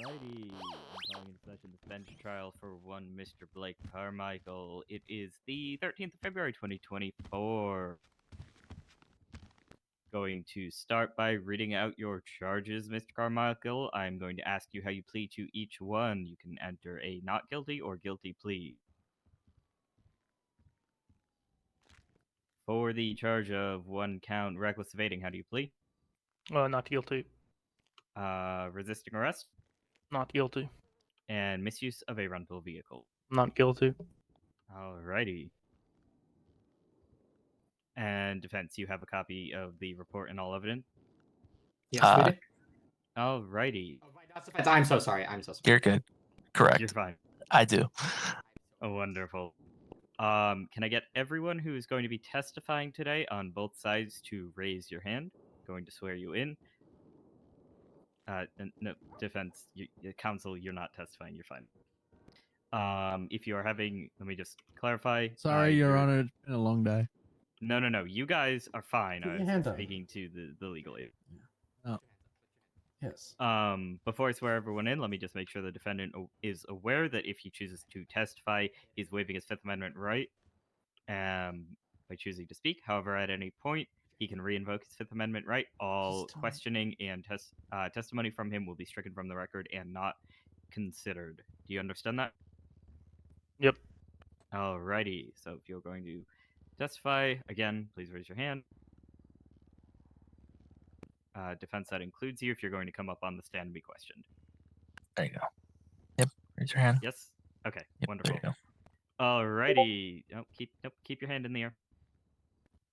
Alrighty, I'm calling into session this bench trial for one Mr. Blake Carmichael. It is the 13th of February, 2024. Going to start by reading out your charges, Mr. Carmichael. I'm going to ask you how you plead to each one. You can enter a not guilty or guilty plea. For the charge of one count reckless evading, how do you plead? Not guilty. Resisting arrest Not guilty. and misuse of a rental vehicle. Not guilty. Alrighty. And defense, you have a copy of the report and all evidence? Yes, we do. Alrighty. Oh, right, that's offense. I'm so sorry. I'm so sorry. You're good. Correct. You're fine. I do. Oh, wonderful. Can I get everyone who is going to be testifying today on both sides to raise your hand? Going to swear you in. No, defense, counsel, you're not testifying. You're fine. If you are having, let me just clarify. Sorry, Your Honor, it's been a long day. No. You guys are fine. Put your I hand was up. speaking to the legal aid. Yes. Before I swear everyone in, let me just make sure the defendant is aware that if he chooses to testify, he's waiving his Fifth Amendment right by choosing to speak. However, at any point, he can reinvoke his Fifth Amendment right. All questioning and testimony from him will be stricken from the record and not considered. Do you understand that? Yep. Alrighty. So if you're going to testify, again, please raise your hand. Defense, that includes you if you're going to come up on the stand and be questioned. There you go. Yep. Raise your hand. Yes? Okay, Yep, wonderful. There you go. Alrighty. Keep your hand in the air.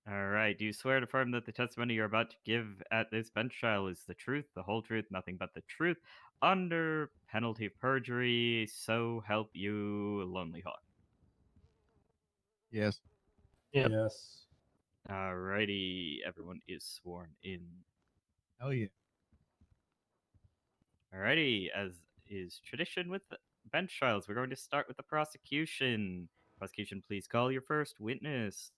Alright, do you swear to affirm that the testimony you're about to give at this bench trial is the truth, the whole truth, nothing but the truth, under penalty of perjury, so help you, Lonely Hawk? Yes. Yep. Yes. Alrighty, everyone is sworn in. Oh yeah. Alrighty, as is tradition with the bench trials, we're going to start with the prosecution. Prosecution, please call your first witness.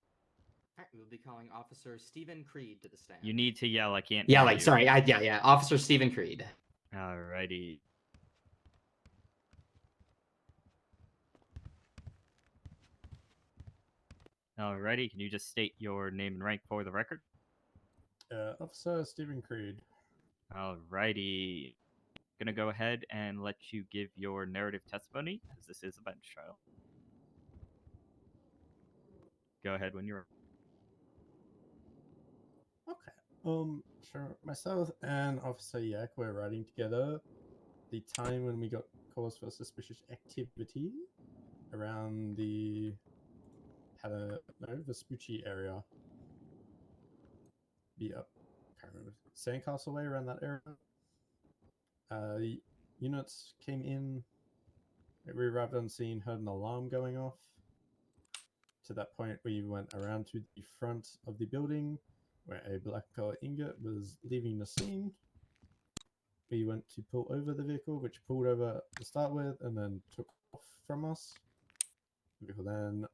Alright, we will be calling Officer Stephen Creed to the stand. You need to yell, I can't Yeah, hear like, you. sorry. Yeah. Officer Stephen Creed. Alrighty. Alrighty, can you just state your name and rank for the record? Officer Stephen Creed. Alrighty. Gonna go ahead and let you give your narrative testimony, as this is a bench trial. Go ahead when you're... Okay. Sure. Myself and Officer Yak were riding together the time when we got calls for suspicious activity around the Vespucci area. Be up, can't remember, Sandcastle Way, around that area. The units came in. We arrived on scene, heard an alarm going off. To that point, we went around to the front of the building, where a black collar ingot was leaving the scene. We went to pull over the vehicle, which pulled over to start with, and then took off from us. The vehicle then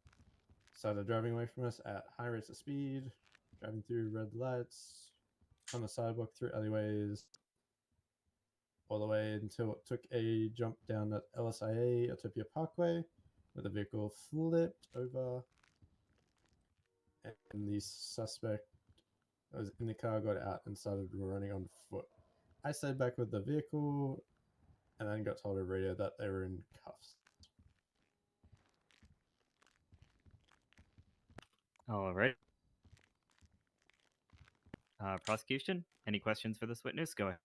started driving away from us at high rates of speed, driving through red lights, on the sidewalk, through alleyways, all the way until it took a jump down that LSIA Utopia Parkway, where the vehicle flipped over, and the suspect that was in the car got out and started running on foot. I stayed back with the vehicle, and then got told over radio that they were in cuffs. Alright. Prosecution, any questions for this witness? Go ahead.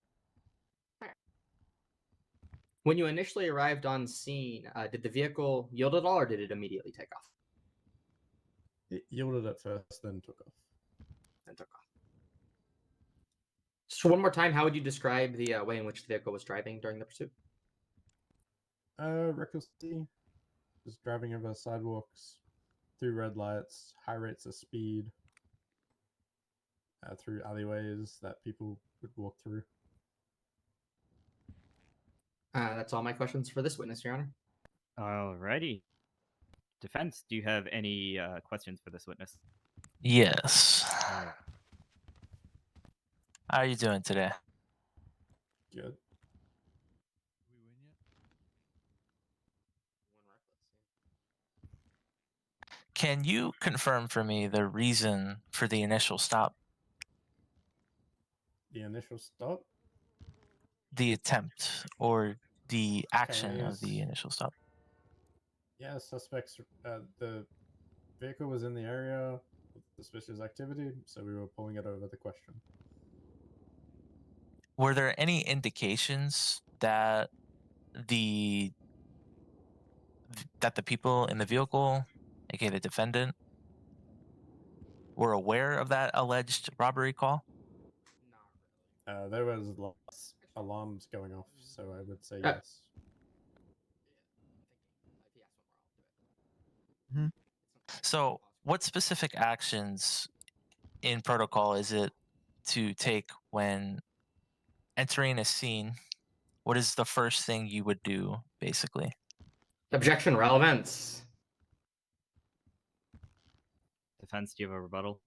When you initially arrived on scene, did the vehicle yield at all, or did it immediately take off? It yielded at first, then took off. So one more time, how would you describe the way in which the vehicle was driving during the pursuit? Recklessly, just driving over sidewalks, through red lights, high rates of speed, through alleyways that people would walk through. That's all my questions for this witness, Your Honor. Alrighty. Defense, do you have any questions for this witness? Yes. How are you doing today? Good. Can you confirm for me the reason for the initial stop? The initial stop. The attempt or the action of yes. the initial stop? Yeah, suspects. The vehicle was in the area of suspicious activity, so we were pulling it over the question. Were there any indications that the people in the vehicle, aka the defendant, were aware of that alleged robbery call? There was lots alarms going off, so I would say Uh, yes. So, what specific actions in protocol is it to take when entering a scene? What is the first thing you would do, basically? Objection relevance. Defense, do you have a rebuttal?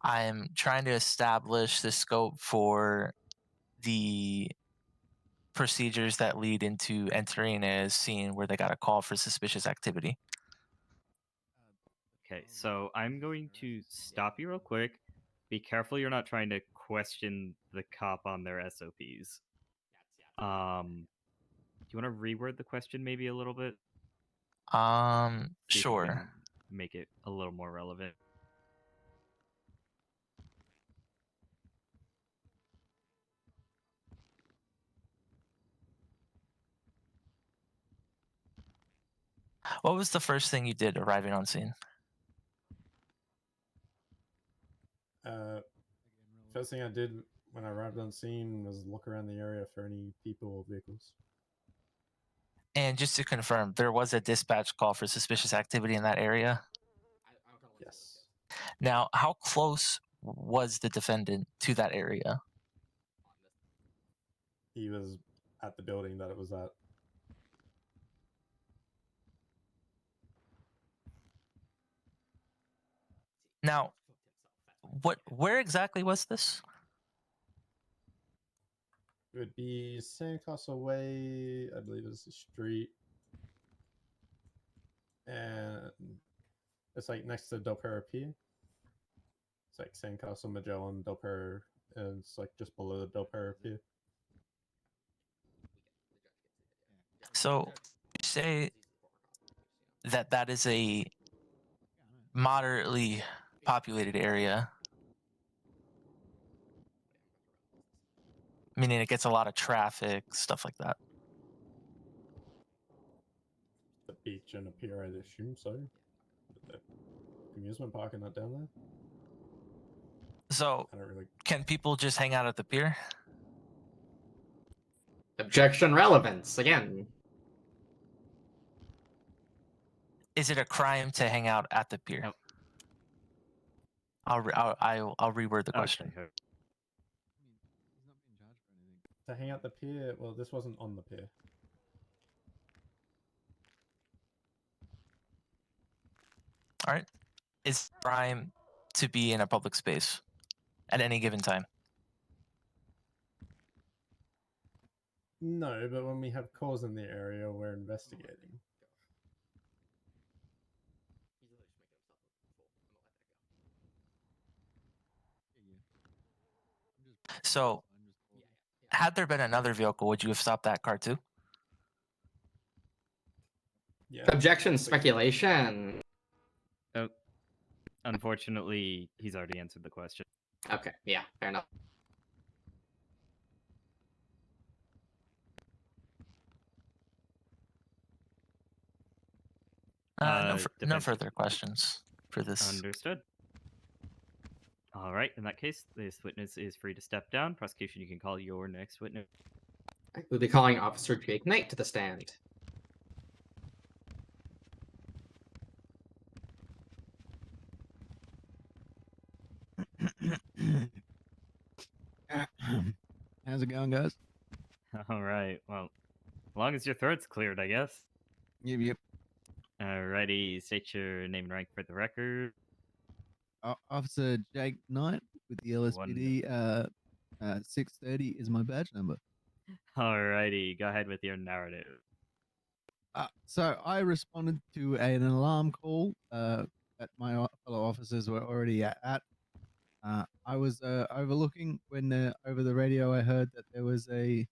I'm trying to establish the scope for the procedures that lead into entering a scene where they got a call for suspicious activity. Okay, so I'm going to stop you real quick. Be careful you're not trying to question the cop on their SOPs. Do you want to reword the question maybe a little bit? See if you Sure. can make it a little more relevant. What was the first thing you did arriving on scene? First thing I did when I arrived on scene was look around the area for any people or vehicles. And just to confirm, there was a dispatch call for suspicious activity in that area. Yes. Now, how close was the defendant to that area? He was at the building that it was at. Now, where exactly was this? It would be Sandcastle Way, I believe is the street. And it's like next to Del Perro Pier. It's like Sandcastle, Magellan, Del Perro, and it's like just below the Del Perro Pier. So, you say that that is a moderately populated area, meaning it gets a lot of traffic, stuff like that. The beach and a pier, I'd assume so. The amusement park and not down there. So, I don't really. can people just hang out at the pier? Objection relevance again. Is it a crime to hang out at the pier? No. I'll reword the question. Okay. To hang out the pier, well, this wasn't on the pier. All right. Is it a crime to be in a public space at any given time? No, but when we have calls in the area, we're investigating. So, had there been another vehicle, would you have stopped that car too? Yeah. Objection speculation. Oh, unfortunately, he's already answered the question. Okay, yeah, fair enough. No Defense. further questions for this. Understood. All right. In that case, this witness is free to step down. Prosecution, you can call your next witness. We'll be calling Officer Jake Knight to the stand. How's it going, guys? All right. Well, as long as your throat's cleared, I guess. Yep. Alrighty. State your name and rank for the record. Officer Jake Knight with the LSPD. 630 is my badge number. Alrighty. Go ahead with your narrative. So I responded to an alarm call that my fellow officers were already at. I was overlooking when over the radio I heard that there was a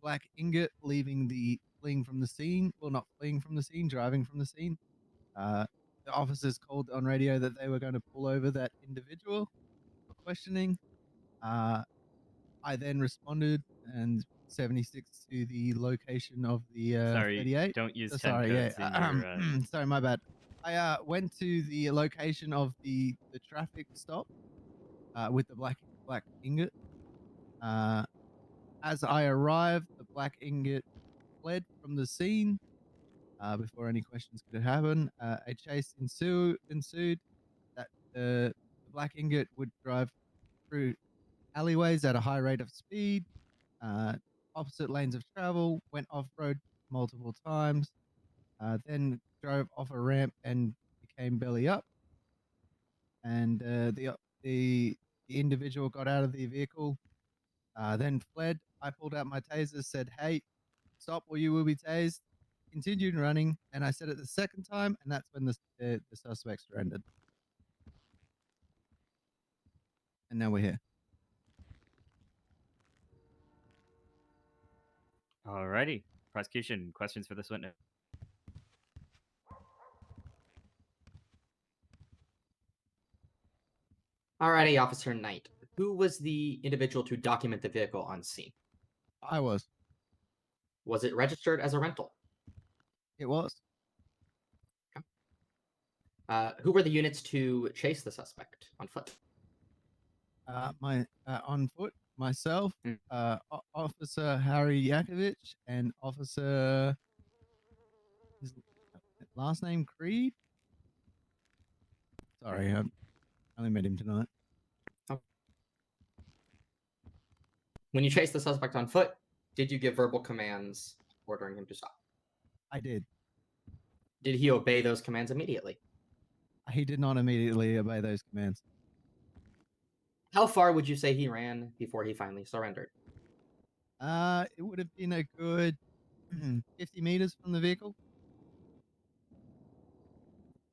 black ingot fleeing from the scene. Well, not fleeing from the scene, driving from the scene. The officers called on radio that they were going to pull over that individual for questioning. I then responded and 76 to the location of the Sorry, 38. don't use 10 Sorry, yeah. codes in your. Sorry, my bad. I went to the location of the traffic stop with the black ingot. As I arrived, the black ingot fled from the scene before any questions could happen. A chase ensued that the black ingot would drive through alleyways at a high rate of speed, opposite lanes of travel, went off road multiple times, then drove off a ramp and became belly up. And the individual got out of the vehicle, then fled. I pulled out my taser, said, "Hey, stop or you will be tased." Continued running, and I said it the second time, and that's when the suspects surrendered. And now we're here. Alrighty. Prosecution, questions for this witness? Alrighty, Officer Knight. Who was the individual to document the vehicle on scene? I was. Was it registered as a rental? It was. Who were the units to chase the suspect on foot? My on foot, myself, Mm. Officer Harry Yakovich, and Officer his last name Creed. Sorry, I only met him tonight. When you chased the suspect on foot, did you give verbal commands ordering him to stop? I did. Did he obey those commands immediately? He did not immediately obey those commands. How far would you say he ran before he finally surrendered? It would have been a good 50 meters from the vehicle.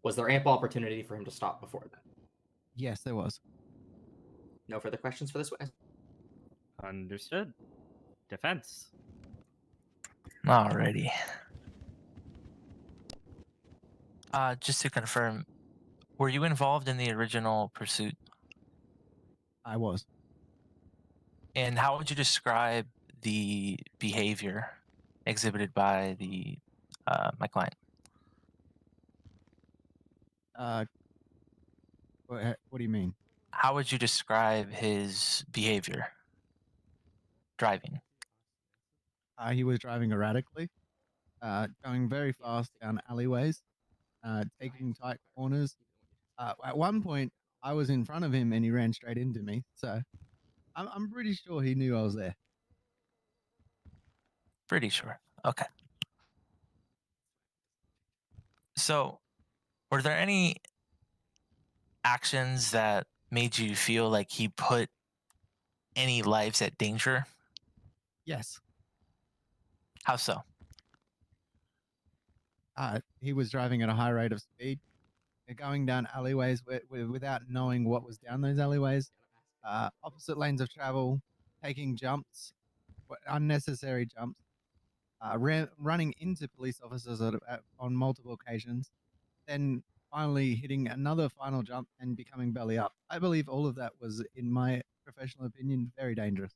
Was there ample opportunity for him to stop before then? Yes, there was. No further questions for this witness. Understood. Defense. Alrighty. Just to confirm, were you involved in the original pursuit? I was. And how would you describe the behavior exhibited by my client? What do you mean? How would you describe his behavior driving? He was driving erratically, going very fast down alleyways, taking tight corners. At one point, I was in front of him and he ran straight into me. So I'm pretty sure he knew I was there. Pretty sure. Okay. So, were there any actions that made you feel like he put any lives at danger? Yes. How so? He was driving at a high rate of speed, going down alleyways without knowing what was down those alleyways, opposite lanes of travel, taking jumps, unnecessary jumps, running into police officers on multiple occasions, then finally hitting another final jump and becoming belly up. I believe all of that was, in my professional opinion, very dangerous.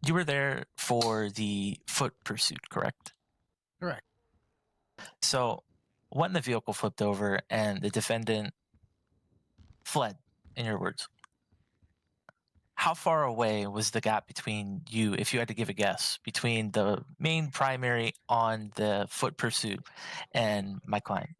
You were there for the foot pursuit, correct? Correct. So, when the vehicle flipped over and the defendant fled, in your words, how far away was the gap between you, if you had to give a guess, between the main primary on the foot pursuit and my client?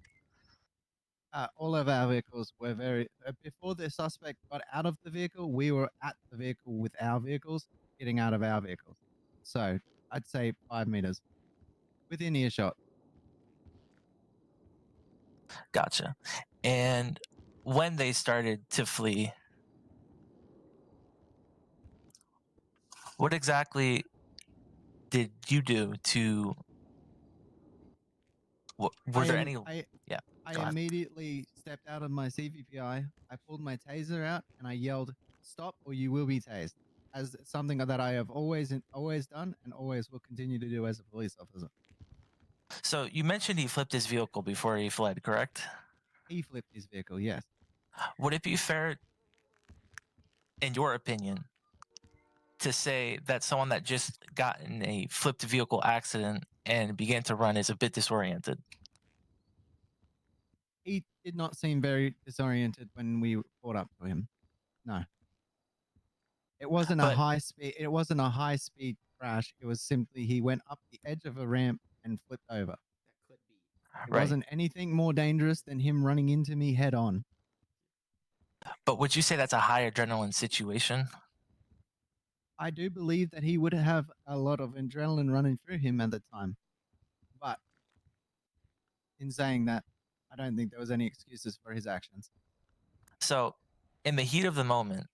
All of our vehicles were very before the suspect got out of the vehicle, we were at the vehicle with our vehicles, getting out of our vehicles. So I'd say 5 meters within earshot. Gotcha. And when they started to flee, what exactly did you do to Were there any? I Yeah, go ahead. immediately stepped out of my CVPI. I pulled my taser out and I yelled, "Stop, or you will be tased." As something that I have always done and always will continue to do as a police officer. So you mentioned he flipped his vehicle before he fled, correct? He flipped his vehicle. Yes. Would it be fair, in your opinion, to say that someone that just got in a flipped vehicle accident and began to run is a bit disoriented? He did not seem very disoriented when we caught up to him. No. It wasn't a But- high speed. It wasn't a high speed crash. It was simply he went up the edge of a ramp and flipped over. It Right. wasn't anything more dangerous than him running into me head on. But would you say that's a high adrenaline situation? I do believe that he would have a lot of adrenaline running through him at the time. But in saying that, I don't think there was any excuses for his actions. So, in the heat of the moment,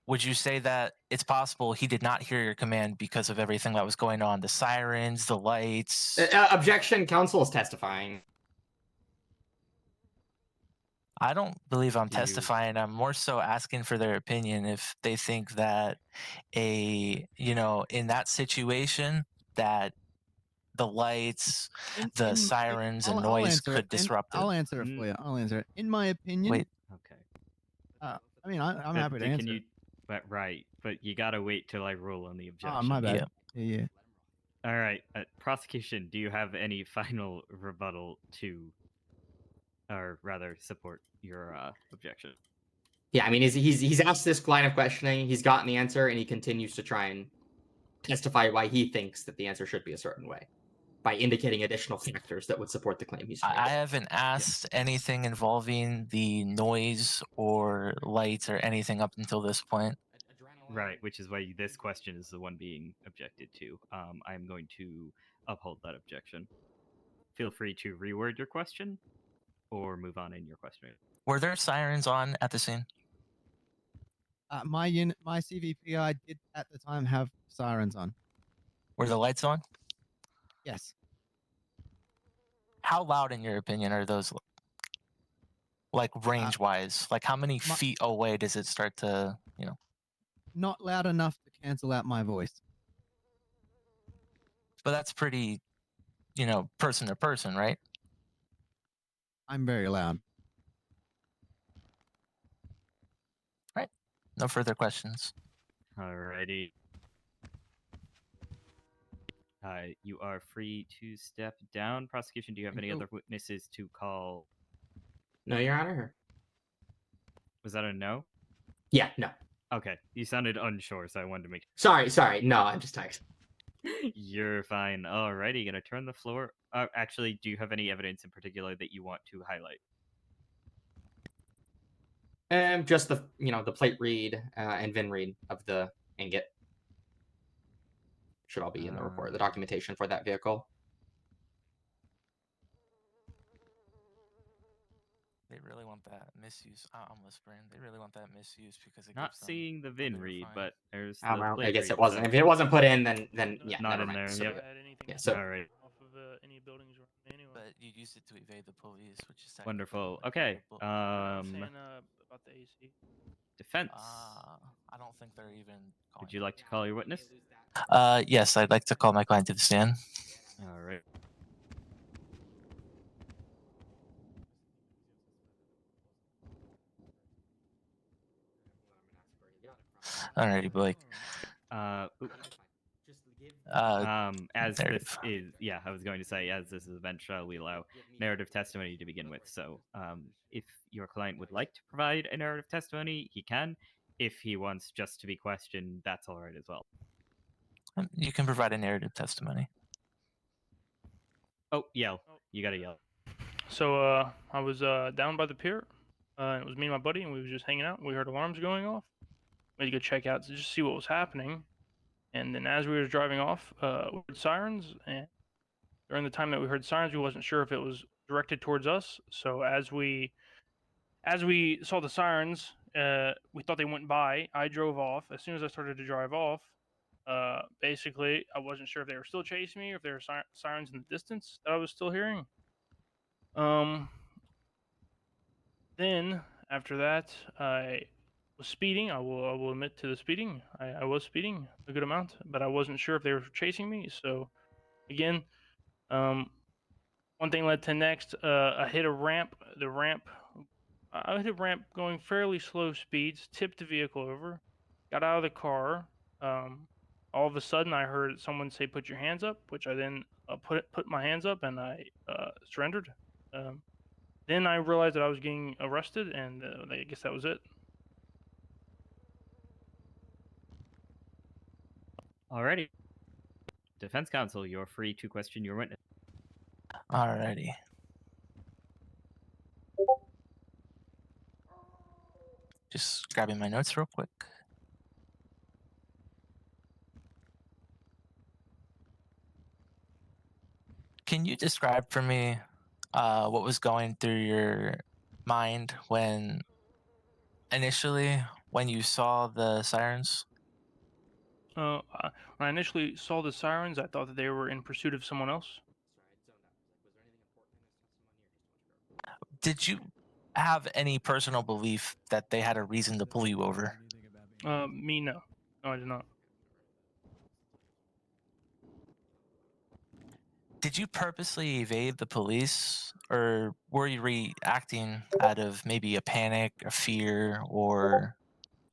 would you say that it's possible he did not hear your command because of everything that was going on? The sirens, the lights. Objection. Counsel is testifying. I don't believe I'm Do you- testifying. I'm more so asking for their opinion if they think that in that situation, that the lights, the sirens and I'll noise answer could it. disrupt it. I'll answer it for you. I'll answer it. In my opinion, Wait, Okay. I mean, I'm happy to Can answer you? it. But right, but you gotta wait till I rule on the objection. Oh, my bad. Yeah. All right, prosecution. Do you have any final rebuttal to, or rather, support your objection? Yeah, I mean, he's asked this line of questioning, he's gotten the answer, and he continues to try and testify why he thinks that the answer should be a certain way by indicating additional factors that would support the claim he's I making. haven't asked anything involving the noise or lights or anything up until this point. Right, which is why this question is the one being objected to. I'm going to uphold that objection. Feel free to reword your question or move on in your questioning. Were there sirens on at the scene? My CVPI did at the time have sirens on. Were the lights on? Yes. How loud, in your opinion, are those? Like range wise, like how many feet away does it start to, Not loud enough to cancel out my voice. But that's pretty, person to person, right? I'm very loud. Right. No further questions. Alrighty. You are free to step down. Prosecution, do you have Thank any you. other witnesses to call? No, Your Honor. Was that a no? Yeah, no. Okay, you sounded unsure, so I wanted to make Sorry. No, I'm just tired. You're fine. Alrighty, gonna turn the floor. Actually, do you have any evidence in particular that you want to highlight? Just the plate read and VIN read of the ingot should all be in the report. The documentation for that vehicle. They really want that misuse. I'm whispering. They really want that misuse because it Not gives them seeing the VIN other read, fines. but there's Oh, the well, plate I guess read, it wasn't. so- If it wasn't put in, then yeah, Not never in mind. there, So, yep. Add anything Yeah, so- Alright. off of any buildings around me anyway. But you used it to evade the police, which is technically Wonderful. like Okay. I'm saying about the AC. Defense. I don't think they're even. Would you like to call your witness? Yes, I'd like to call my client to the stand. All right. Alrighty, Blake. Oop. Uh, As narrative. this is, yeah, I was going to say, as this is a bench trial, we allow narrative testimony to begin with. So, if your client would like to provide a narrative testimony, he can. If he wants just to be questioned, that's all right as well. You can provide a narrative testimony. Oh, yell! You gotta yell. So I was down by the pier. And it was me and my buddy, and we was just hanging out. We heard alarms going off. We had to go check out to just see what was happening. And then as we were driving off, we heard sirens. And during the time that we heard sirens, we wasn't sure if it was directed towards us. So as we saw the sirens, we thought they went by. I drove off. As soon as I started to drive off, basically, I wasn't sure if they were still chasing me or if there were sirens in the distance that I was still hearing. Um. Then after that, I was speeding. I will admit to the speeding. I was speeding a good amount, but I wasn't sure if they were chasing me. So again, um, one thing led to next. I hit a ramp. The ramp. I hit a ramp going fairly slow speeds. Tipped the vehicle over. Got out of the car. Um, all of a sudden, I heard someone say, "Put your hands up," which I then put my hands up and I surrendered. Um, then I realized that I was getting arrested, and I guess that was it. Alrighty. Defense counsel, you're free to question your witness. Alrighty. Just grabbing my notes real quick. Can you describe for me what was going through your mind when you saw the sirens? When I initially saw the sirens, I thought that they were in pursuit of someone else. Did you have any personal belief that they had a reason to pull you over? Me, no. No, I did not. Did you purposely evade the police, or were you reacting out of maybe a panic, a fear, or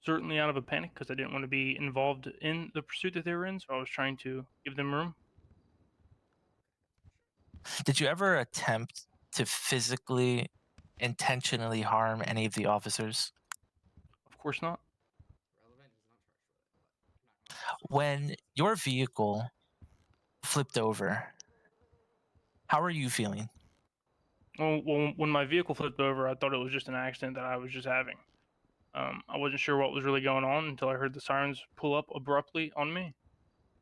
Certainly out of a panic because I didn't want to be involved in the pursuit that they were in, so I was trying to give them room. did you ever attempt to physically, intentionally harm any of the officers? Of course not. When your vehicle flipped over, how are you feeling? Well, when my vehicle flipped over, I thought it was just an accident that I was just having. I wasn't sure what was really going on until I heard the sirens pull up abruptly on me.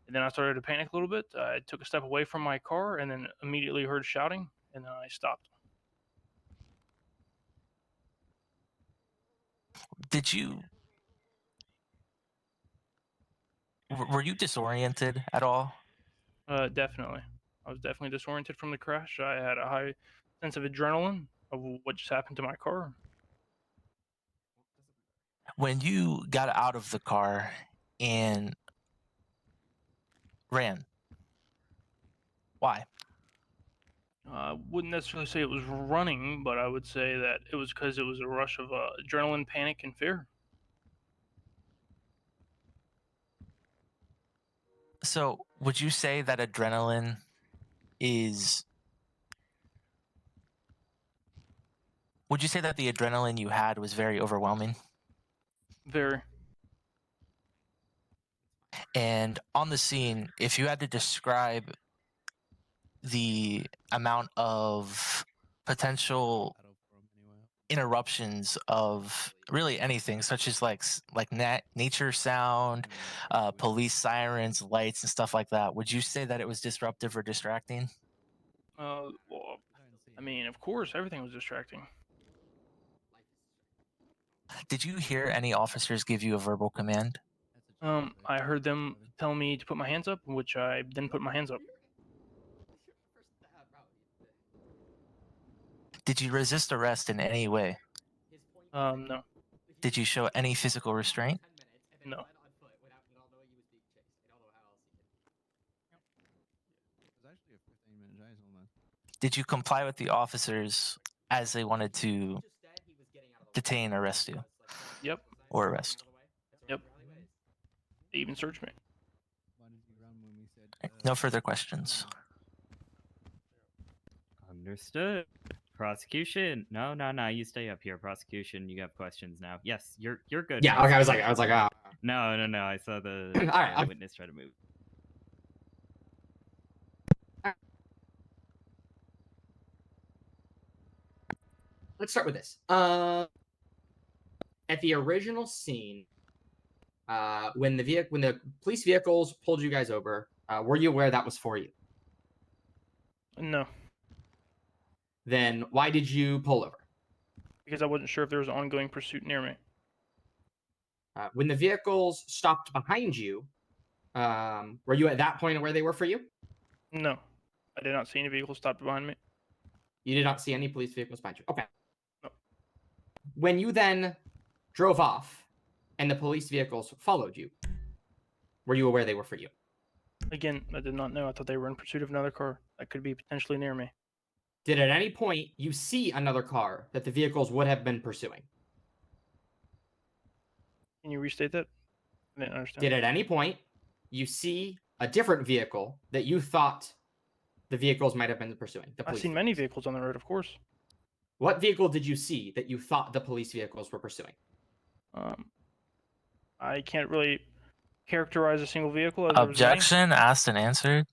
And then I started to panic a little bit. I took a step away from my car and then immediately heard shouting, and then I stopped. Did you were you disoriented at all? Definitely. I was definitely disoriented from the crash. I had a high sense of adrenaline of what just happened to my car. When you got out of the car and ran, why? I wouldn't necessarily say it was running, but I would say that it was because it was a rush of adrenaline, panic, and fear. So, would you say that adrenaline is would you say that the adrenaline you had was very overwhelming? Very. And on the scene, if you had to describe the amount of potential interruptions of really anything, such as nature sound, police sirens, lights, and stuff like that, would you say that it was disruptive or distracting? Well, I mean, of course, everything was distracting. Did you hear any officers give you a verbal command? I heard them tell me to put my hands up, which I then put my hands up. Did you resist arrest in any way? No, Did you show any physical restraint? no. It was actually a 15-minute chase almost. Did you comply with the officers as they wanted to detain, arrest you, Yep. or arrest? Yep. They even searched me. Why did you run when we said? No further questions. Understood. Prosecution. No, you stay up here. Prosecution, you have questions now. Yes, you're good. Yeah, okay. I was like, No. I saw the, All right, the I'm- witness try to move. let's start with this. At the original scene, when the police vehicles pulled you guys over, were you aware that was for you? No, Then why did you pull over? because I wasn't sure if there was an ongoing pursuit near me. When the vehicles stopped behind you, were you at that point aware they were for you? No, I did not see any vehicles stopped behind me. You did not see any police vehicles behind you. Okay. No. When you then drove off and the police vehicles followed you, were you aware they were for you? Again, I did not know. I thought they were in pursuit of another car that could be potentially near me. Did at any point you see another car that the vehicles would have been pursuing? Can you restate that? I didn't understand. Did at any point you see a different vehicle that you thought the vehicles might have been pursuing? The I've police seen many vehicles. vehicles on the road, of course. What vehicle did you see that you thought the police vehicles were pursuing? I can't really characterize a single vehicle as there was many. Objection asked and answered.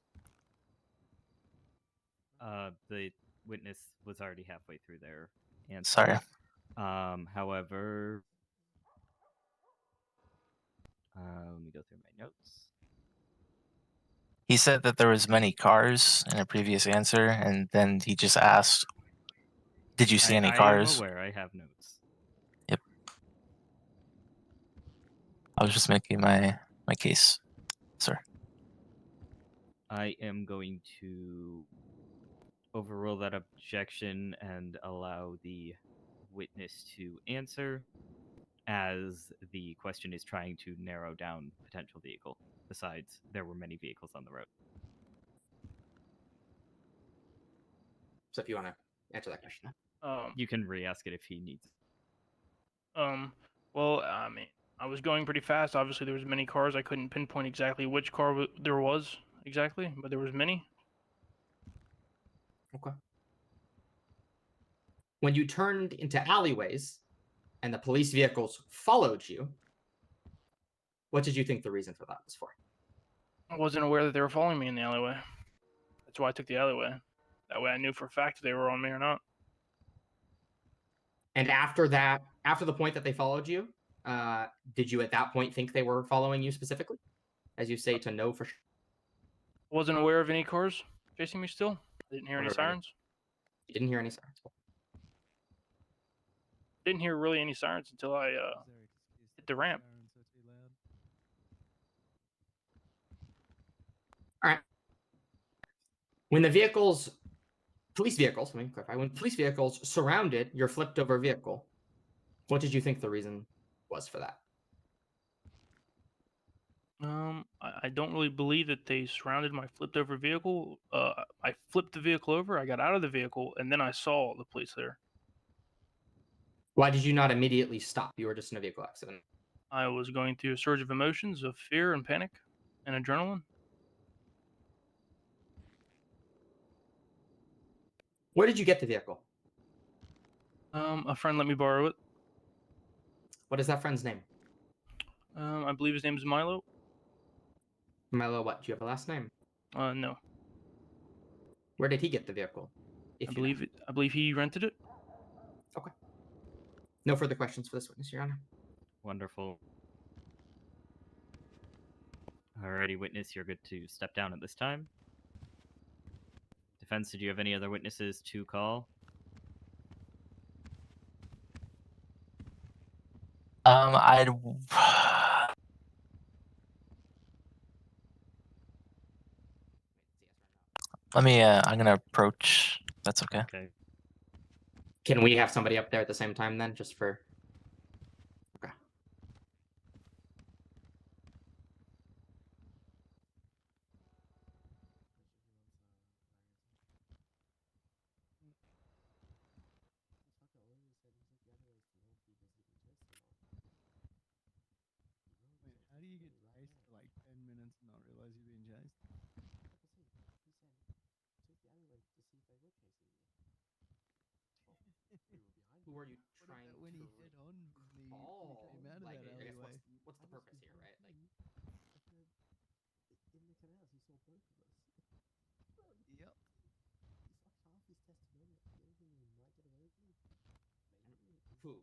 The witness was already halfway through their answer. Sorry. However, let me go through my notes. He said that there was many cars in a previous answer, and then he just asked, "Did you see any I cars?" am aware. I have notes. Yep. I was just making my case, sir. I am going to overrule that objection and allow the witness to answer, as the question is trying to narrow down potential vehicle. Besides, there were many vehicles on the road. So if you want to answer that question. You can re-ask it if he needs. Well, I mean, I was going pretty fast. Obviously, there was many cars. I couldn't pinpoint exactly which car there was exactly, but there was many. Okay. When you turned into alleyways and the police vehicles followed you, what did you think the reason for that was for? I wasn't aware that they were following me in the alleyway. That's why I took the alleyway. That way I knew for a fact if they were on me or not. And after that, after the point that they followed you, did you at that point think they were following you specifically? As you say, to know for sure. I wasn't aware of any cars chasing me still. I didn't hear any Whatever. sirens. You didn't hear any sirens. Didn't hear really any sirens until I hit the ramp. All right. When the police vehicles, let me clarify, when police vehicles surrounded your flipped over vehicle, what did you think the reason was for that? I don't really believe that they surrounded my flipped over vehicle. I flipped the vehicle over, I got out of the vehicle, and then I saw the police there. Why did you not immediately stop? You were just in a vehicle accident. I was going through a surge of emotions of fear and panic and adrenaline. Where did you get the vehicle? A friend let me borrow it. What is that friend's name? I believe his name is Milo. Milo, what? Do you have a last name? No. Where did he get the vehicle? I believe he rented it. Okay. No further questions for this witness, Your Honor. Wonderful. Alrighty, witness, you're good to step down at this time. Defense, did you have any other witnesses to call? I'd. Let me. I'm gonna approach. That's okay. Okay. Can we have somebody up there at the same time then, just for? Okay. Wait, how do you get chased for like 10 minutes and not realize you're being chased? Who are you What trying about when he to hit on with me when recall? he came out of Like, that I guess alleyway? what's the purpose here, right? Like, Yep. who?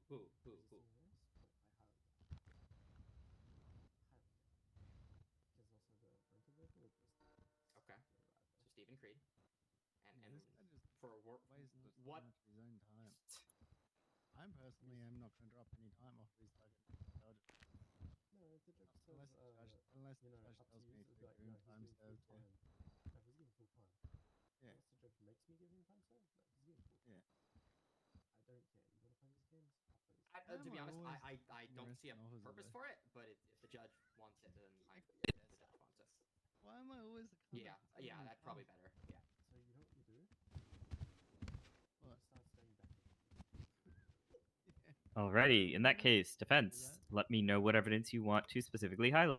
Okay. So Stephen Creed. And This guy just for wastes so what? much of his own time. I'm personally am not going to drop any time off his fucking charges. Unless the judge tells me to, during time served, yeah. Yeah. Unless the judge makes me give him time served. No, this game's bullshit. Yeah. I don't care. You want to play these games? I'll play these. To be honest, always I getting don't see a arrested and offers purpose though. for it, but if the judge wants it, then the judge wants it. Why am I always the kind Yeah, of yeah, that's probably better. Yeah. So you know what you do? You What? just start staying back. Yeah. Alrighty, in that case, defense, let me know what evidence you want to specifically highlight.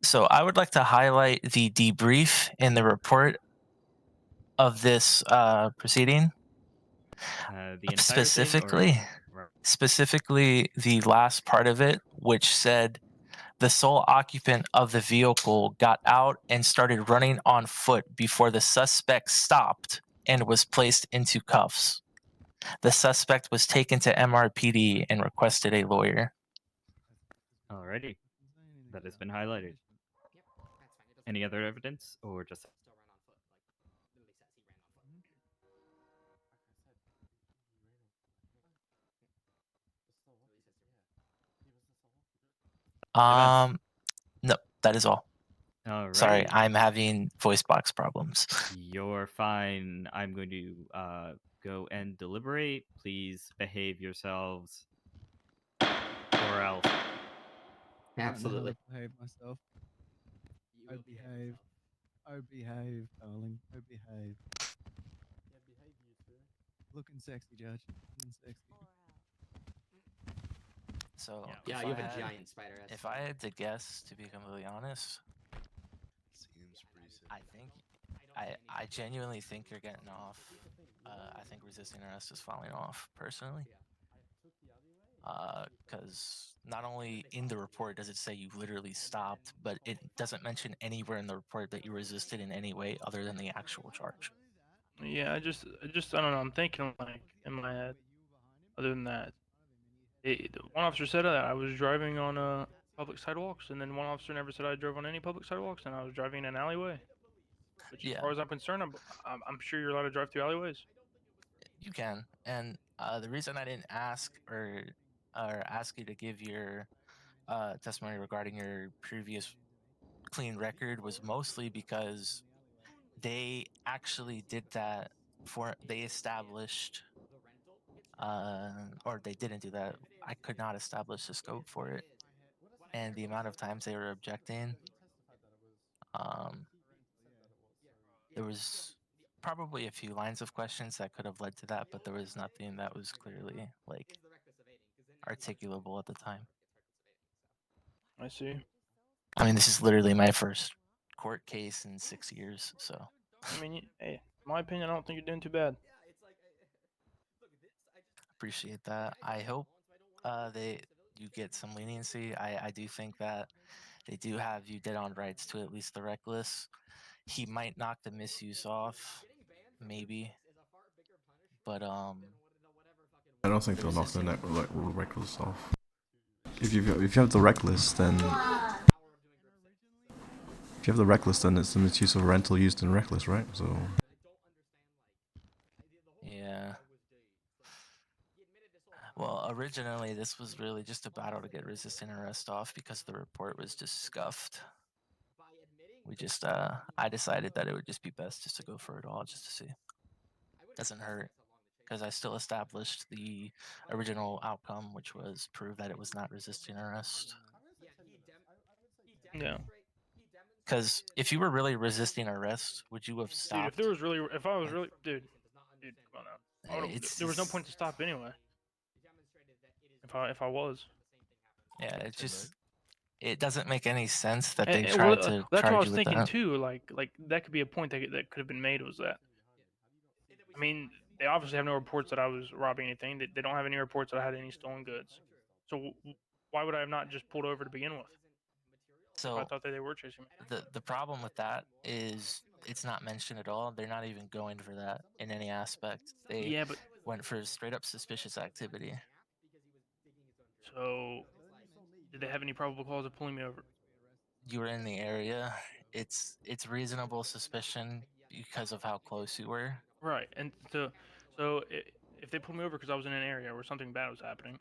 So I would like to highlight the debrief in the report of this proceeding. The entire Specifically, thing, or specifically the last part of it, which said the sole occupant of the vehicle got out and started running on foot before the suspect stopped and was placed into cuffs. The suspect was taken to MRPD and requested a lawyer. Alrighty, that has been Punishment. highlighted. Yep, that's fine. It doesn't Any matter. other evidence, or just Still ran on foot. Like literally says he ran on foot. Like I said, he ran on. The sole occupant. Yeah, he was the sole occupant. No, that is all. Alrighty. Sorry, I'm having voice box problems. You're fine. I'm going to go and deliberate. Please behave yourselves, or else. I don't know how Absolutely. to behave myself. You I will behave. Oh, behave, darling. Oh, behave. Yeah, behave you two. Looking sexy, Judge. Looking sexy. So Yeah, if you I have a had- giant spider. That's If I had to guess, to be completely honest, Seems pretty simple. I think I genuinely think you're getting off. I think resisting arrest is falling off personally. I took the alleyway. Because not only in the report does it say you literally stopped, but it doesn't mention anywhere in the report that you resisted in any way other than the actual charge. Yeah, I just I don't know. I'm thinking like in my head. Other than that, one officer said that I was driving on public sidewalks, and then one officer never said I drove on any public sidewalks, and I was driving in an alleyway. Which, as Yeah. far as I'm concerned, I'm sure you're allowed to drive through alleyways. You can, and the reason I didn't ask or ask you to give your testimony regarding your previous clean record was mostly because they actually did that they established or they didn't do that. I could not establish the scope for it, and the amount of times they were objecting, He testified that it was. um, He said that it was. So there was probably a few lines of questions that could have led to that, but there was nothing that was clearly like articulable at the time. I see. I mean, this is literally my first court case in 6 years, so I mean, hey, in my opinion, I don't think you're doing too bad. appreciate that. I hope you get some leniency. I do think that they do have you dead on rights to at least the reckless. He might knock the misuse off, maybe, but I don't think they'll knock the resisting- reckless off. If you have the reckless, then it's the misuse of rental used in reckless, right? So Yeah. Well, originally this was really just a battle to get resisting arrest off because the report was just scuffed. We just I decided that it would just be best just to go for it all just to see. Doesn't hurt because I still established the original outcome, which was prove that it was not resisting arrest. I'm gonna say 10 minutes. I would say 10 Yeah. Because if you were really resisting arrest, would you have Dude, stopped? if I was really, dude, come on now. There was no point to stop anyway. If I was. Yeah, it's just it doesn't make any sense that they And, tried well, to that's what I charge was you with thinking that. too. Like that could be a point that could have been made. Was that? I mean, they obviously have no reports that I was robbing anything. They don't have any reports that I had any stolen goods. So why would I have not just pulled over to begin with? If I So thought that they were chasing me. the problem with that is it's not mentioned at all. They're not even going for that in any aspect. They Yeah, but went for straight up suspicious activity. so did they have any probable cause of pulling me over? You were in the area. It's reasonable suspicion because of how close you were. Right, and if they pulled me over because I was in an area where something bad was happening,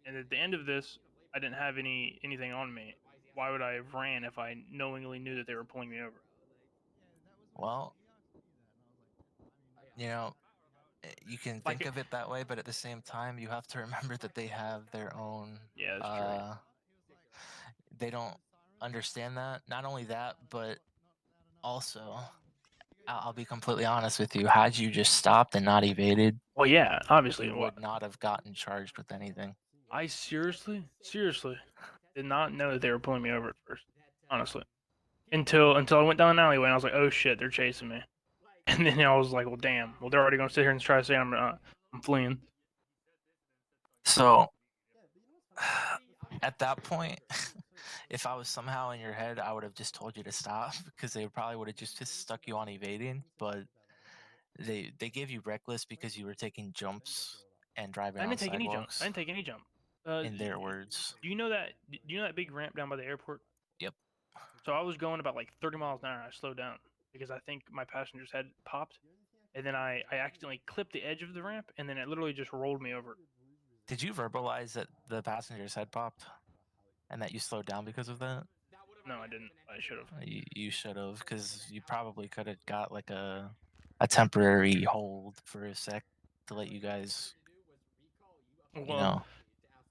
and at the end of this, I didn't have anything on me, why would I have ran if I knowingly knew that they were pulling me over? Well, you know, you can Like think of it that way, but at the same time, you have to remember that they have their own. Yeah, that's true. They don't understand that. Not only that, but also, I'll be completely honest with you. Had you just stopped and not evaded, Well, yeah, obviously. you would not have gotten charged with anything. I seriously did not know that they were pulling me over at first. Honestly, until I went down an alleyway and I was like, oh shit, they're chasing me. And then I was like, well, damn. Well, they're already gonna sit here and try to say I'm fleeing. So, at that point, if I was somehow in your head, I would have just told you to stop because they probably would have just stuck you on evading. But they gave you reckless because you were taking jumps and driving I on didn't take any jump. sidewalks. I didn't take any jump. In their words. Do you know that? Do you know that big ramp down by the airport? Yep. So I was going about like 30 miles an hour. I slowed down because I think my passenger's head popped, and then I accidentally clipped the edge of the ramp, and then it literally just rolled me over. Did you verbalize that the passenger's head popped, and that you slowed down because of that? No, I didn't. I should have. You should have, because you probably could have got like a temporary hold for a sec to let you guys. You Well, know.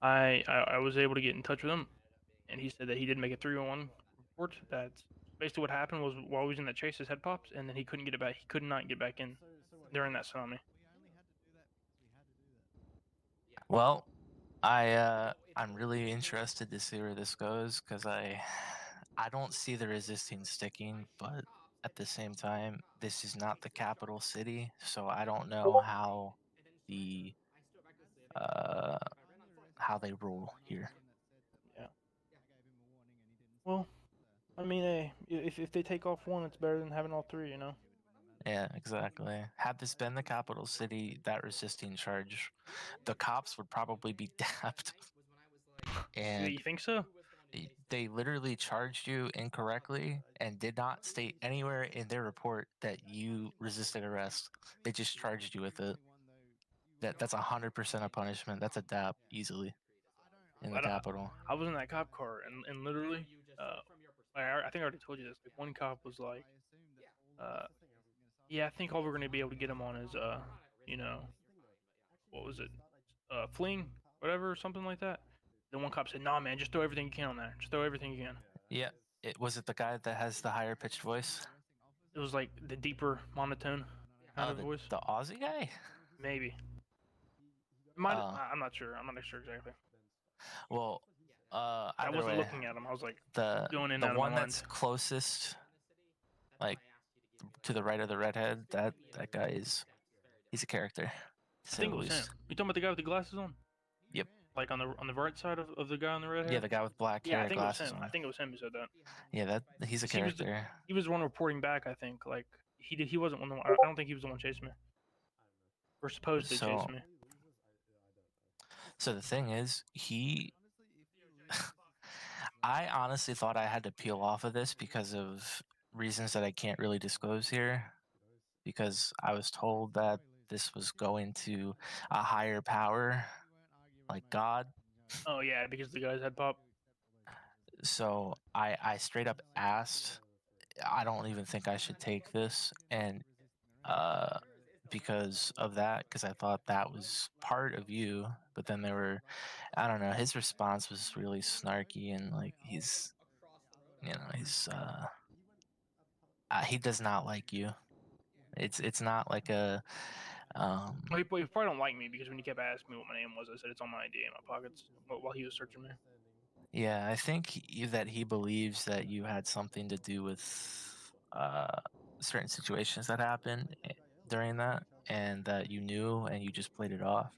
I was able to get in touch with him, and he said that he did make a 311 report. That's basically what happened was while he was in that chase, his head popped, and then he couldn't get it back. He could not get back in during that tsunami. Well, I'm really interested to see where this goes because I don't see the resisting sticking, but at the same time, this is not the capital city, so I don't know how the how they rule here. Yeah. Well, I mean, if they take off one, it's better than having all three, you know. Yeah, exactly. Had this been the capital city, that resisting charge, the cops would probably be dapped. And You think so? they literally charged you incorrectly and did not state anywhere in their report that you resisted arrest. They just charged you with it. That's 100% a punishment. That's a DAP easily in the capital. I was in that cop car, and literally, I think I already told you this. Like one cop was like, yeah, I think all we're gonna be able to get him on is you know, what was it, fleeing, whatever, something like that. Then one cop said, nah, man, just throw everything you can on there. Just throw everything you can. Yeah. Was it the guy that has the higher pitched voice? It was like the deeper monotone kind of voice. The Aussie guy? Maybe. I'm not sure. I'm not sure exactly. Well, I wasn't way, looking at him. I was like the going in and out one of my that's mind. closest, like to the right of the redhead, that guy he's a character. I think it was him. You talking about the guy with the glasses on? Yep. Like on the right side of the guy on the red hair? Yeah, the guy with black hair, I think glasses it was him. on. I think it was him who said that. Yeah, he's a character. He was the one reporting back. I think like he wasn't one. I don't think he was the one chasing me. Or supposedly chasing me. So the thing is, I honestly thought I had to peel off of this because of reasons that I can't really disclose here. Because I was told that this was going to a higher power, like God. Oh yeah, because the guy's head pop. So I straight up asked, I don't even think I should take this, and because of that, because I thought that was part of you, but then there were, I don't know, his response was really snarky and like he's he does not like you. It's not like a Well, he probably don't like me because when he kept asking me what my name was, I said it's on my ID in my pockets while he was searching me. Yeah, I think that he believes that you had something to do with certain situations that happened during that, and that you knew and you just played it off.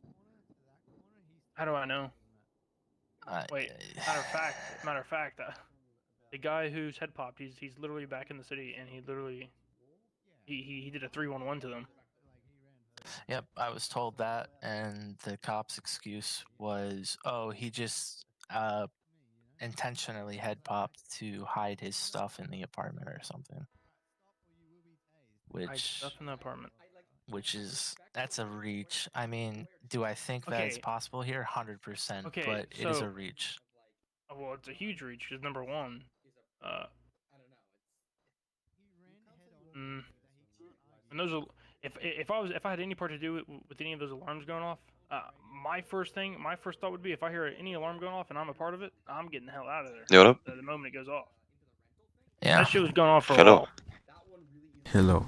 How do I know? Wait, matter of fact, the guy whose head popped, he's literally back in the city, and he literally he did a 311 to them. Yep, I was told that, and the cop's excuse was, oh, he just intentionally head popped to hide his stuff in the apartment or something. Hide stuff in the apartment. Which is, that's a reach. I mean, do I think that it's possible here? 100%, but it is a reach. Well, it's a huge reach because number one, and if I had any part to do with any of those alarms going off, my first thought would be if I hear any alarm going off and I'm a part of it, I'm getting the hell out of there. Yeah, what up? The moment it goes off. Yeah. That shit was going on for a Hello. while. Hello.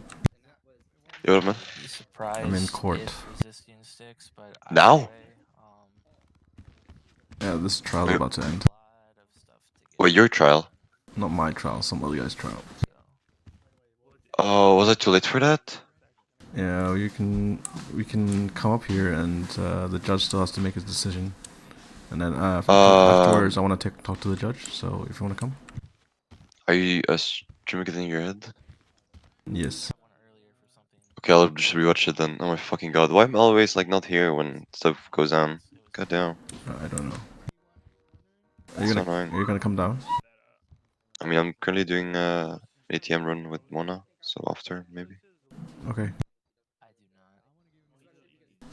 Yeah, what up, man? Be surprised I'm in court. if resisting sticks, but either Now? way, Yeah, this trial's Wait. about to end. lot of stuff to get Wait, your trial? Not my trial, some other guy's trial. so. Oh, was I too late for that? Yeah, we can come up here and the judge still has to make his decision. And then afterwards, I want to talk to the judge. So if you want to come, Are you streaming it in your head? yes. One earlier for something. Okay, I'll just rewatch it then. Oh my fucking god, why am I always like not here when stuff goes down? God damn. I don't know. Are It's you so gonna annoying. Are you gonna come down? I mean, I'm currently doing ATM run with Mona, so after maybe. Okay. I do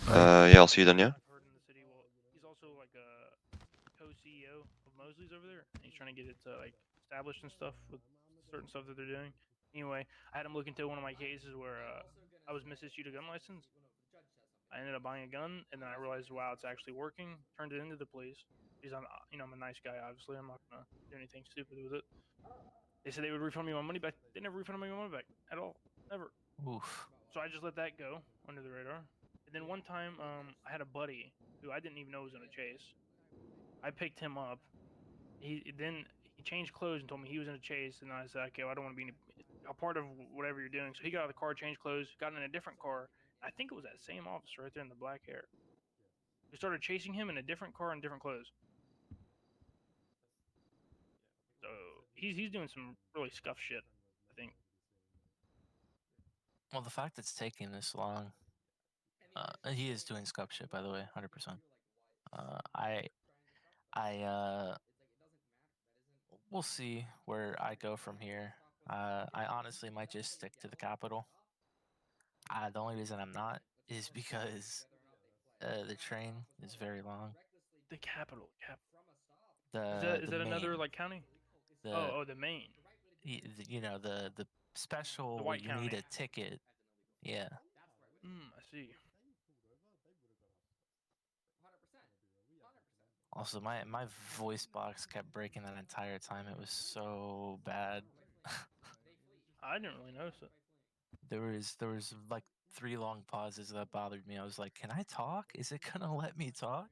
not. Yeah, I'll see you then. Yeah. I've heard in the city. Well, he's also like a co-CEO of Mosley's over there. And he's trying to get it like established and stuff with certain stuff that they're doing. Anyway, I had him look into one of my cases where I was misissued a gun license. I ended up buying a gun, and then I realized, wow, it's actually working. Turned it into the police because I'm a nice guy. Obviously, I'm not gonna do anything stupid with it. They said they would refund me my money back. They never refunded me my money back at all, never. Oof. So I just let that go under the radar. And then one time, I had a buddy who I didn't even know was in a chase. I picked him up. He changed clothes and told me he was in a chase, and I said, okay, well, I don't want to be a part of whatever you're doing. So he got out of the car, changed clothes, got in a different car. I think it was that same officer right there in the black hair. We started chasing him in a different car and different clothes. So he's doing some really scuff shit, I think. Well, the fact it's taking this long, he is doing scuff shit, by the way, 100%. We'll see where I go from here. I honestly might just stick to the capital. The only reason I'm not is because the train is very long. The capital. The Is the that another main, like county? the The Maine, the special the White you need County. a ticket. Yeah. I see. Also, my voice box kept breaking that entire time. It was so bad. I didn't really notice it. There was like 3 long pauses that bothered me. I was like, "Can I talk? Is it gonna let me talk?"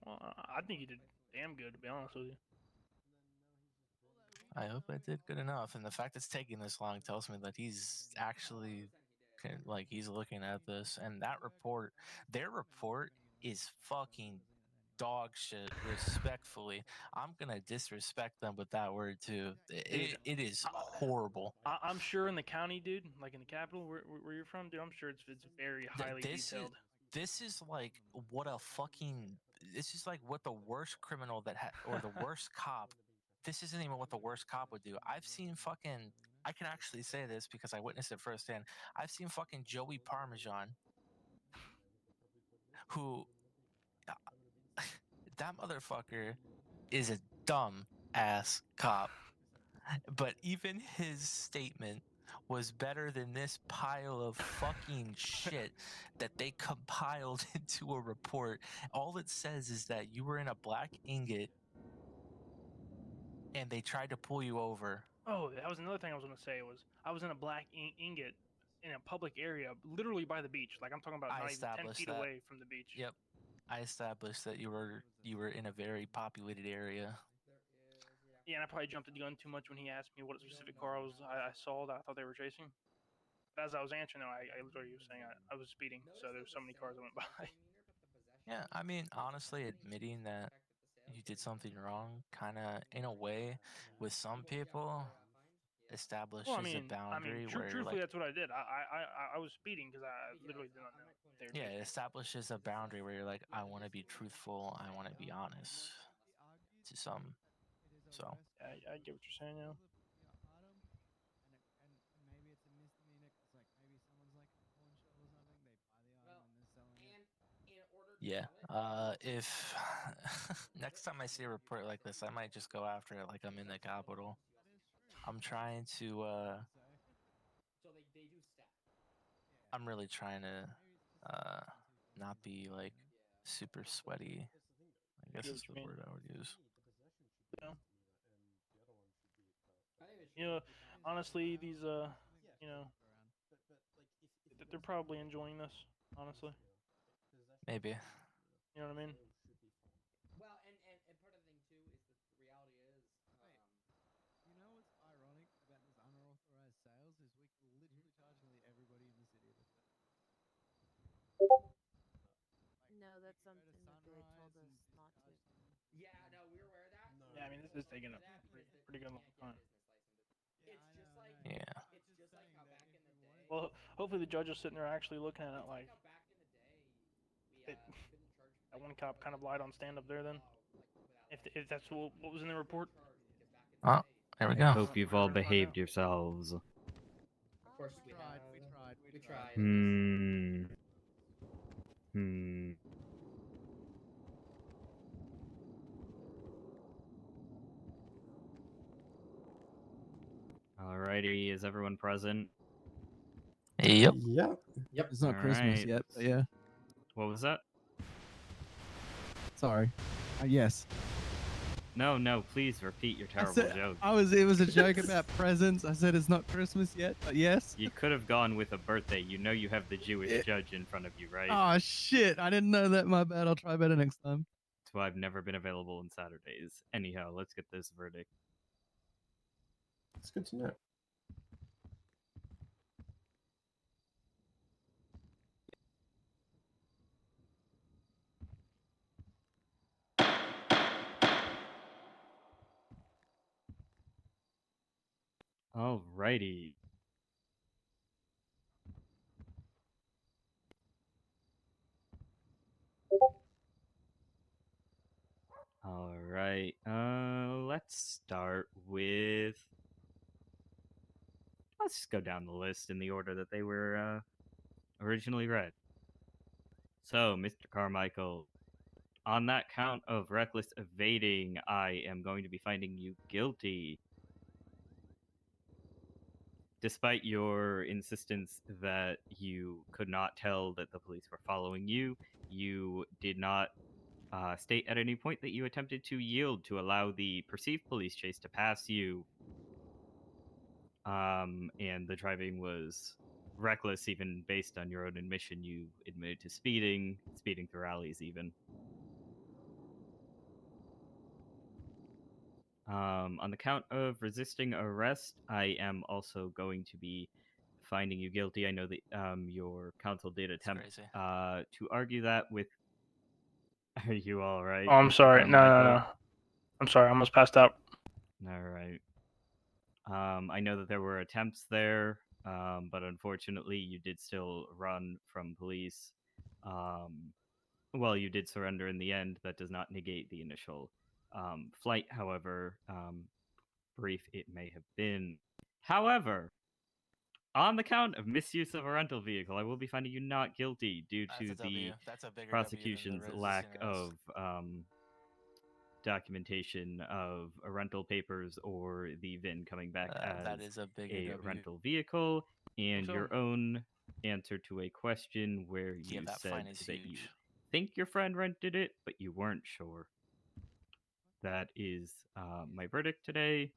Well, I think you did damn good, to be honest with you. I hope I did good enough. And the fact it's taking this long tells me that he's actually like he's looking at this. And their report is fucking dog shit. Respectfully, I'm gonna disrespect them with that word too. Dude, It is horrible. I'm sure in the county, dude, like in the capital where you're from, dude, I'm sure it's very highly detailed. This is like what a fucking. This is like what the worst criminal or the worst cop. This isn't even what the worst cop would do. I've seen fucking. I can actually say this because I witnessed it firsthand. I've seen fucking Joey Parmesan, who that motherfucker is a dumb ass cop. But even his statement was better than this pile of fucking shit that they compiled into a report. All it says is that you were in a black ingot and they tried to pull you over. Oh, that was another thing I was gonna say was I was in a black ingot in a public area, literally by the beach. Like I'm talking about not even 10 feet away from the beach. Yep, I established that you were in a very populated area. Yeah, and I probably jumped the gun too much when he asked me what specific car I saw that I thought they were chasing. But as I was answering, though, I literally was saying I was speeding, so there were so many cars that went by. Yeah, I mean, honestly, admitting that you did something wrong, kind of in a way, with some people, establishes Well, a boundary where, truthfully, like, that's what I did. I was speeding because I literally did not know if they were yeah, chasing it me. establishes a boundary where you're like, I want to be truthful, I want to be honest to some. So, I get what you're saying now. yeah. If next time I see a report like this, I might just go after it like I'm in the Capitol. I'm trying to I'm really trying to not be like super sweaty. I guess get is what the you mean. word I would use. Yeah. You know, honestly, these you know, they're probably enjoying this. Honestly, Maybe. you know what I mean? Well, and part of the thing too is that the reality is, You know what's ironic about this unauthorized sales is we can literally charge nearly everybody in the city of this. No, that's You could go to something that they Sunrise told us and just not to. charge them. yeah, no, we're aware of that. Yeah, I mean, this is taking a pretty good long time. Yeah, I know, I know. Yeah. It's just like how back in the day. Well, hopefully the judge is sitting there actually looking at it like how back in the day It- we couldn't charge. that one cop kind of lied on stand up there. Then, if that's what was in the report, Oh, there we go. Hope you've all behaved yourselves. Of I'll course, let we you tried. know. We tried. Hmm. Hmm. Alrighty, is everyone present? Yep. Yeah. Yep. It's not Christmas Alright. yet, but yeah. What was that? Sorry. Yes. No, please repeat your I terrible said joke. it was a joke about presents. I said it's not Christmas yet, but yes. You could have gone with a birthday. You know you have the Jewish judge in front of you, right? Oh shit! I didn't know that. My bad. I'll try better next time. That's why I've never been available on Saturdays. Anyhow, let's get this verdict. It's good to know. Alrighty. Alright. Let's start with. Let's just go down the list in the order that they were originally read. So, Mr. Carmichael, on that count of reckless evading, I am going to be finding you guilty. Despite your insistence that you could not tell that the police were following you, you did not state at any point that you attempted to yield to allow the perceived police chase to pass you. And the driving was reckless, even based on your own admission. You admitted to speeding through alleys, even. On the count of resisting arrest, I am also going to be finding you guilty. I know that your counsel did attempt crazy. to argue that with. Are you all right? oh, I'm Mr. sorry. No, Carmichael? I'm sorry. I almost passed out. All right. I know that there were attempts there, but unfortunately, you did still run from police. Well, you did surrender in the end. That does not negate the initial flight, however, brief it may have been. However, on the count of misuse of a rental vehicle, I will be finding you not guilty due That's to a the W. That's a bigger prosecution's W than the lack resisting arrest. of documentation of rental papers or the VIN coming back That as is a bigger a W. rental vehicle, and so. your own answer to a question where Yeah, you that said fine is that you huge. think your friend rented it, but you weren't sure. That is my verdict today.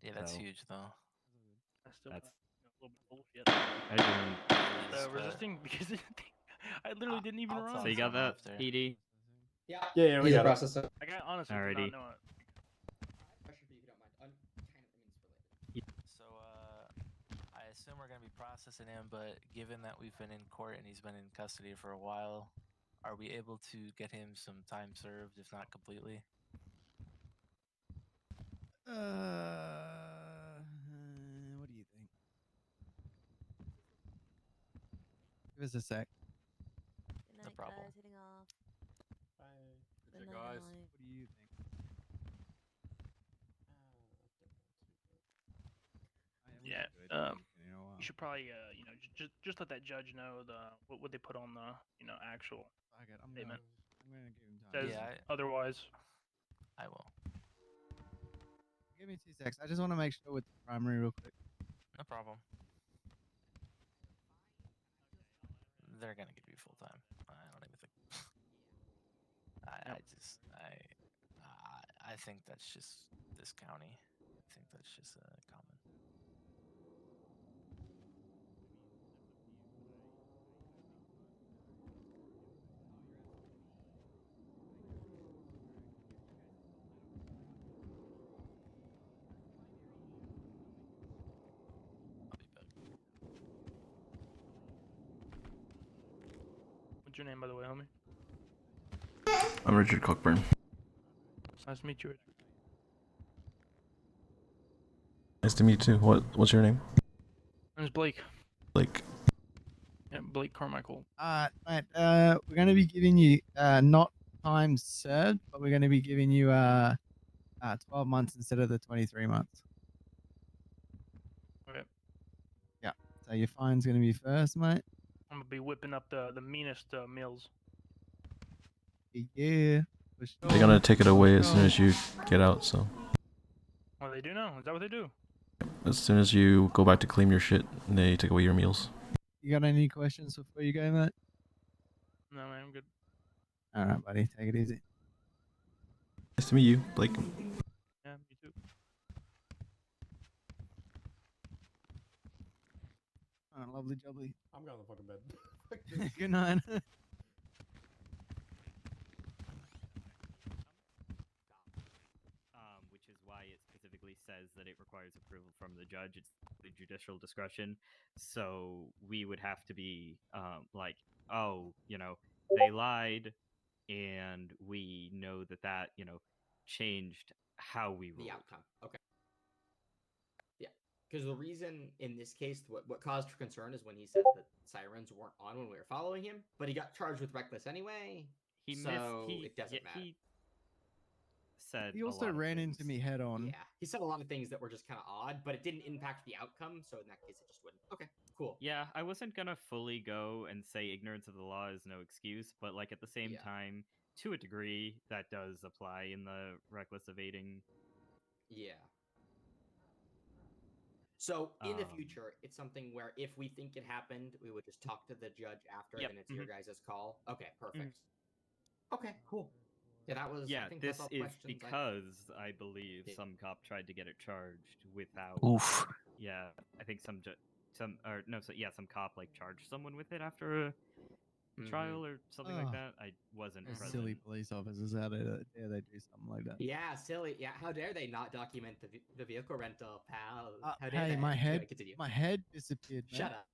Yeah, that's So, huge though. I still That's a little bit bullshit. adjourned. It is, but Resisting because I literally didn't even I'll run. talk So you to got him that, after. PD? Yeah. Yeah, we He's a got it. processor. Like I honestly did Alrighty. not know it. Question for you, if you don't mind. Kind of, I mean, it's related. So, I assume we're gonna be processing him, but given that we've been in court and he's been in custody for a while, are we able to get him some time served, if not completely? What do you think? Give us a sec. Good No night, problem. guys. Heading off. Bye. Good night, night. What do you think? I am Yeah, good. I haven't been in a while. You should probably just let that judge know the what they put on the actual Fuck it, I'm statement. gonna give him time. Says Yeah, otherwise. I will. Give me 2 secs. I just want to make sure with the primary real quick. No problem. they're gonna give you full time. I don't even think. I think that's just this county. I think that's just common. I'll be back. What's your name, by the way, homie? I'm Richard Cockburn. It's nice to meet you, Richard. Nice to meet you too. What's your name? My name's Blake. Blake. Yeah, Blake Carmichael. Mate, we're going to be giving you not time served, but we're going to be giving you 12 months instead of the 23 months. Okay. Yeah. So your fine's going to be first, mate. I'm gonna be whipping up the meanest meals. Yeah. For sure. They're gonna take it away as soon as you get out. So Oh, they do now? Is that what they do? as soon as you go back to claim your shit, they take away your meals. You got any questions before you go, mate? No, man, I'm good. All right, buddy. Take it easy. Nice to meet you, Blake. Yeah, me too. All right, lovely jubbly. I'm going to fucking bed. Good night. Which is why it specifically says that it requires approval from the judge. It's the judicial discretion. So we would have to be like, oh, they lied, and we know that changed how we ruled. The outcome. Okay. Yeah, because the reason in this case, what caused for concern is when he said that sirens weren't on when we were following him, but he got charged with reckless anyway. It doesn't matter. He said He a also lot of ran things. into me head on. Yeah, he said a lot of things that were just kind of odd, but it didn't impact the outcome. So in that case, it just wouldn't. Okay, cool. Yeah, I wasn't gonna fully go and say ignorance of the law is no excuse, but like at the same Yeah. time, to a degree, that does apply in the reckless evading. Yeah. So in the Um, future, it's something where if we think it happened, we would just talk to the judge after, Yep, and it's your mhm. guys' call. Okay, perfect. Okay, cool. Yeah, that was. Yeah, I think this that's all is questions. because I believe Yeah. some cop tried to get it charged without. Oof. Yeah, I think some cop like charged someone with it after a trial or something like Oh. that. I wasn't Those present. silly police officers out there, they do something like that. Yeah, silly. Yeah, how dare they not document the vehicle rental, pal? How dare Hey, they? my Anyway, head, continue. my head disappeared, man. Shut up.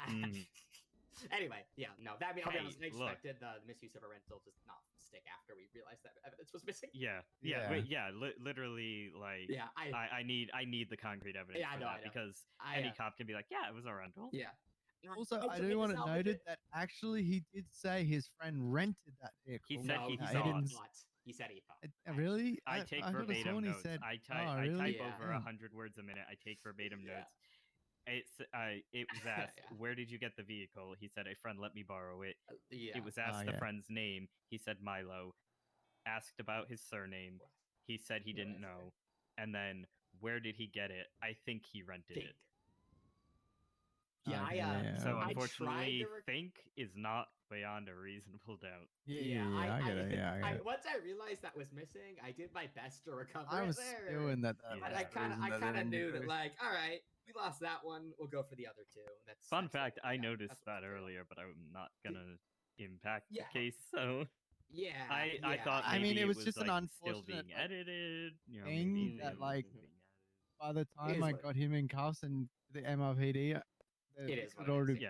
Mm. Anyway, yeah, no. That I'll be Hey, honest, I look. expected the misuse of a rental to not stick after we realized that evidence was missing. Yeah, literally, like, Yeah, I need the concrete evidence Yeah, I for know, that I know. because I, any cop can be like, yeah, it was a rental. Yeah. Also, Oh, I so do we want can it salvage noted it? that actually he did say his friend rented that vehicle. He said No, he he saw said he it. thought. He said he thought. Really? I take could've verbatim sworn he notes. said, I oh, type really? Yeah. over Damn. 100 words a minute. I take verbatim Yeah. notes. It was asked, Yeah. where did you get the vehicle? He said, a friend let me borrow it. Yeah. It was asked the yeah. friend's name. He said Milo. Asked about his surname. He said he No didn't answer. know. And then, where did he get it? I think he rented Think. it. Yeah, Okay, yeah, So I tried unfortunately, to think is not beyond a reasonable doubt. Yeah, I get it. Yeah, I get it. Once I realized that was missing, I did my best to recover I was it there. spewing that. Yeah. But was I the kind reason of that didn't knew do. that, like, all right, we lost that one. We'll go for the other two. That's Fun that's fact, totally I fine. noticed That's that totally fine. earlier, but I'm not gonna impact Yeah. the case. So Yeah. I thought I maybe mean, it was just an like unfortunate, still being like, edited. thing Maybe that, it like, wasn't being by the time is I what it got him in cuffs and the MRPD, the It is fix what had it is, already yeah.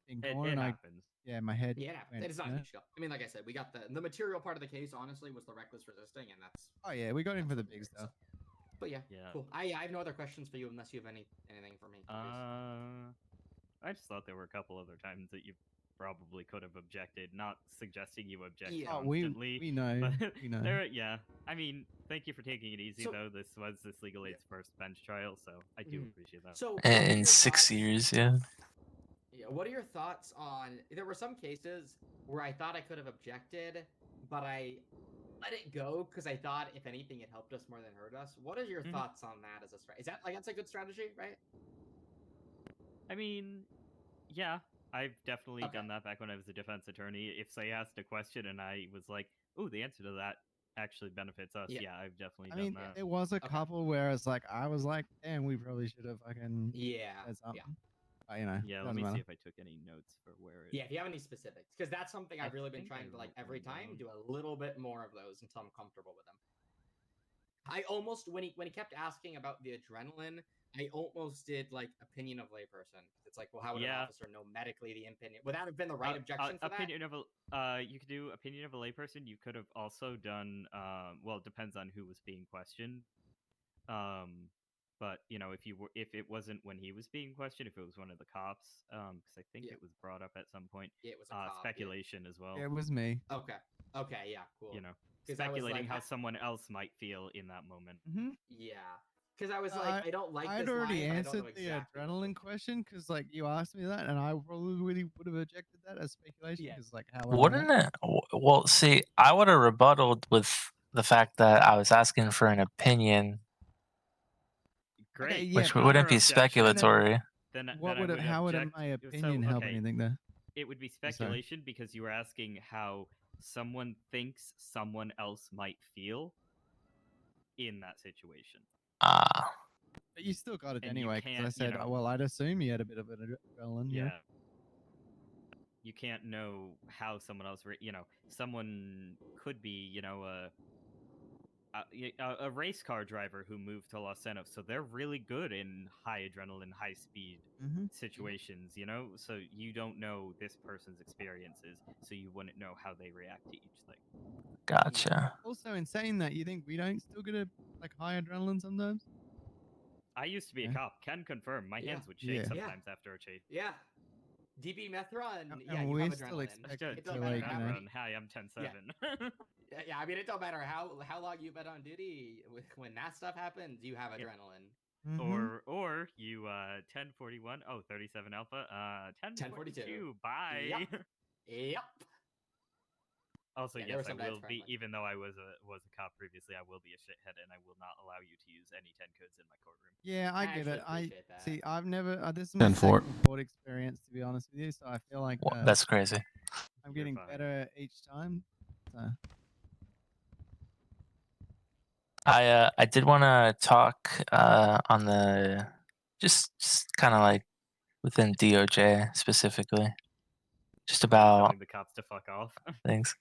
been It, gone, it and happens. my head Yeah, went, it is not you a know? huge deal. I mean, like I said, we got the material part of the case. Honestly, was the reckless resisting, and that's. Oh yeah, we got him that's for the what we big did, stuff. so. But yeah, Yeah. cool. I have no other questions for you unless you have anything for me. I just thought there were a couple other times that you probably could have objected. Not suggesting you object Yeah. Oh, constantly. we know, But we know. yeah. I mean, thank you for taking it easy So- though. This was this legal aid's first bench trial, so I do Mhm. appreciate that. So what are In your 6 thoughts- years, yeah. Yeah, what are your thoughts on? There were some cases where I thought I could have objected, but I let it go because I thought if anything it helped us more than hurt us. What are your Mhm. thoughts on that as a strategy? Is that like that's a good strategy, right? I mean, yeah. I've definitely Okay. done that back when I was a defense attorney. If they asked a question and I was like, "Oh, the answer to that actually benefits us," Yeah. yeah, I've definitely I done mean, that. there was a Okay. couple where it's like I was like, damn, we probably should have fucking Yeah. said Yeah. something. But, you know, Yeah, it let doesn't me see matter. if I took any notes for where it. Yeah, if you have any specifics, because that's something I've I really been think trying I to like wrote every one time down. do a little bit more of those until I'm comfortable with them. I almost when he kept asking about the adrenaline, I almost did like opinion of layperson. It's like, well, how would an Yeah. officer know medically the opinion? Would that have been the right objection for that? Opinion of you could do opinion of a layperson. You could have also done well, it depends on who was being questioned. But you know, if it wasn't when he was being questioned, if it was one of the cops, because I think Yeah. it was brought up at some point. Yeah, it was a cop. Speculation as well. Yeah, it was me. Yeah. Okay. Okay. Yeah. Cool. You know, 'Cause I was speculating like, how someone else might feel in that moment. Mm-hmm. Yeah. Because I was like, I don't like I'd this already line, but I don't answered know the exactly what adrenaline question because, like, you asked me that, and I probably would have ejected that as speculation Yeah. because, like, how would I know? Wouldn't it? Well, see, I would have rebutted with the fact that I was asking for an opinion, Great. Okay, yeah, which but wouldn't be Counter-objection. speculatory. Then what I would would it, how would object. my So opinion help okay, anything there? it would be sorry. speculation because you were asking how someone thinks someone else might feel in that situation. Ah, But you still got it And you anyway because I can't, said, oh, well, I'd assume you had a bit of an adrenaline. yeah. Yeah. You can't know how someone else, you know, someone could be, you know, a race car driver who moved to Los Angeles, so they're really good in high adrenaline, high speed Mm-hmm. situations, you know. So you don't know this person's experiences, so you wouldn't know how they react to each thing. gotcha. Also, in saying that, you think we don't still get a like high adrenaline sometimes? I used to be a Yeah. cop. Can confirm. My Yeah. hands would shake Yeah. sometimes after a chase. Yeah. DB Methra, and And yeah, you we have still adrenaline. expect It it don't to, matter like, how you know. many. Hi, I'm 10-7. Yeah, I mean, it don't matter how long you've been on duty. When that stuff happens, you have adrenaline. Mhm. Or you 1041. Oh, 37 alpha. 1042. Bye. Yep. Yep. Also, Yeah, there yes, were I some nights will where I'm be. like- Even though I was a cop previously, I will be a shithead, and I will not allow you to use any 10 codes in my courtroom. Yeah, I get actually it. I appreciate that. see. I've never. This is my 10-4. second court experience, to be honest with you. So I feel like Well, that's crazy. I'm You're getting fine. better each time. So I did want to talk on the just kind of like within DOJ specifically, just Are you about telling the cops to fuck off? things.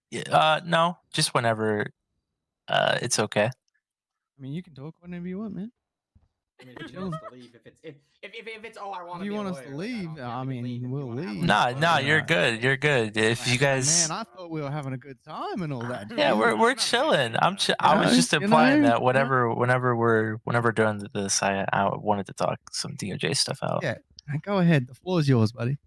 Yeah, no, just whenever it's okay. I mean, you can talk whenever you want, man. I mean, if you want us to leave, if it's oh, I want If to you be a want us lawyer, to like, leave, yeah, I we can leave. mean, If you we'll wanna have, leave. like, No, a no, lawyer, you're Yeah. good. You're good. If you guys, Man, I thought we were having a good time and all that. yeah, I'm we're having a chilling. good time. I was know, just you implying know, that you know. whenever we're doing this, I wanted to talk some DOJ stuff out. Yeah, go ahead. The floor is yours, buddy.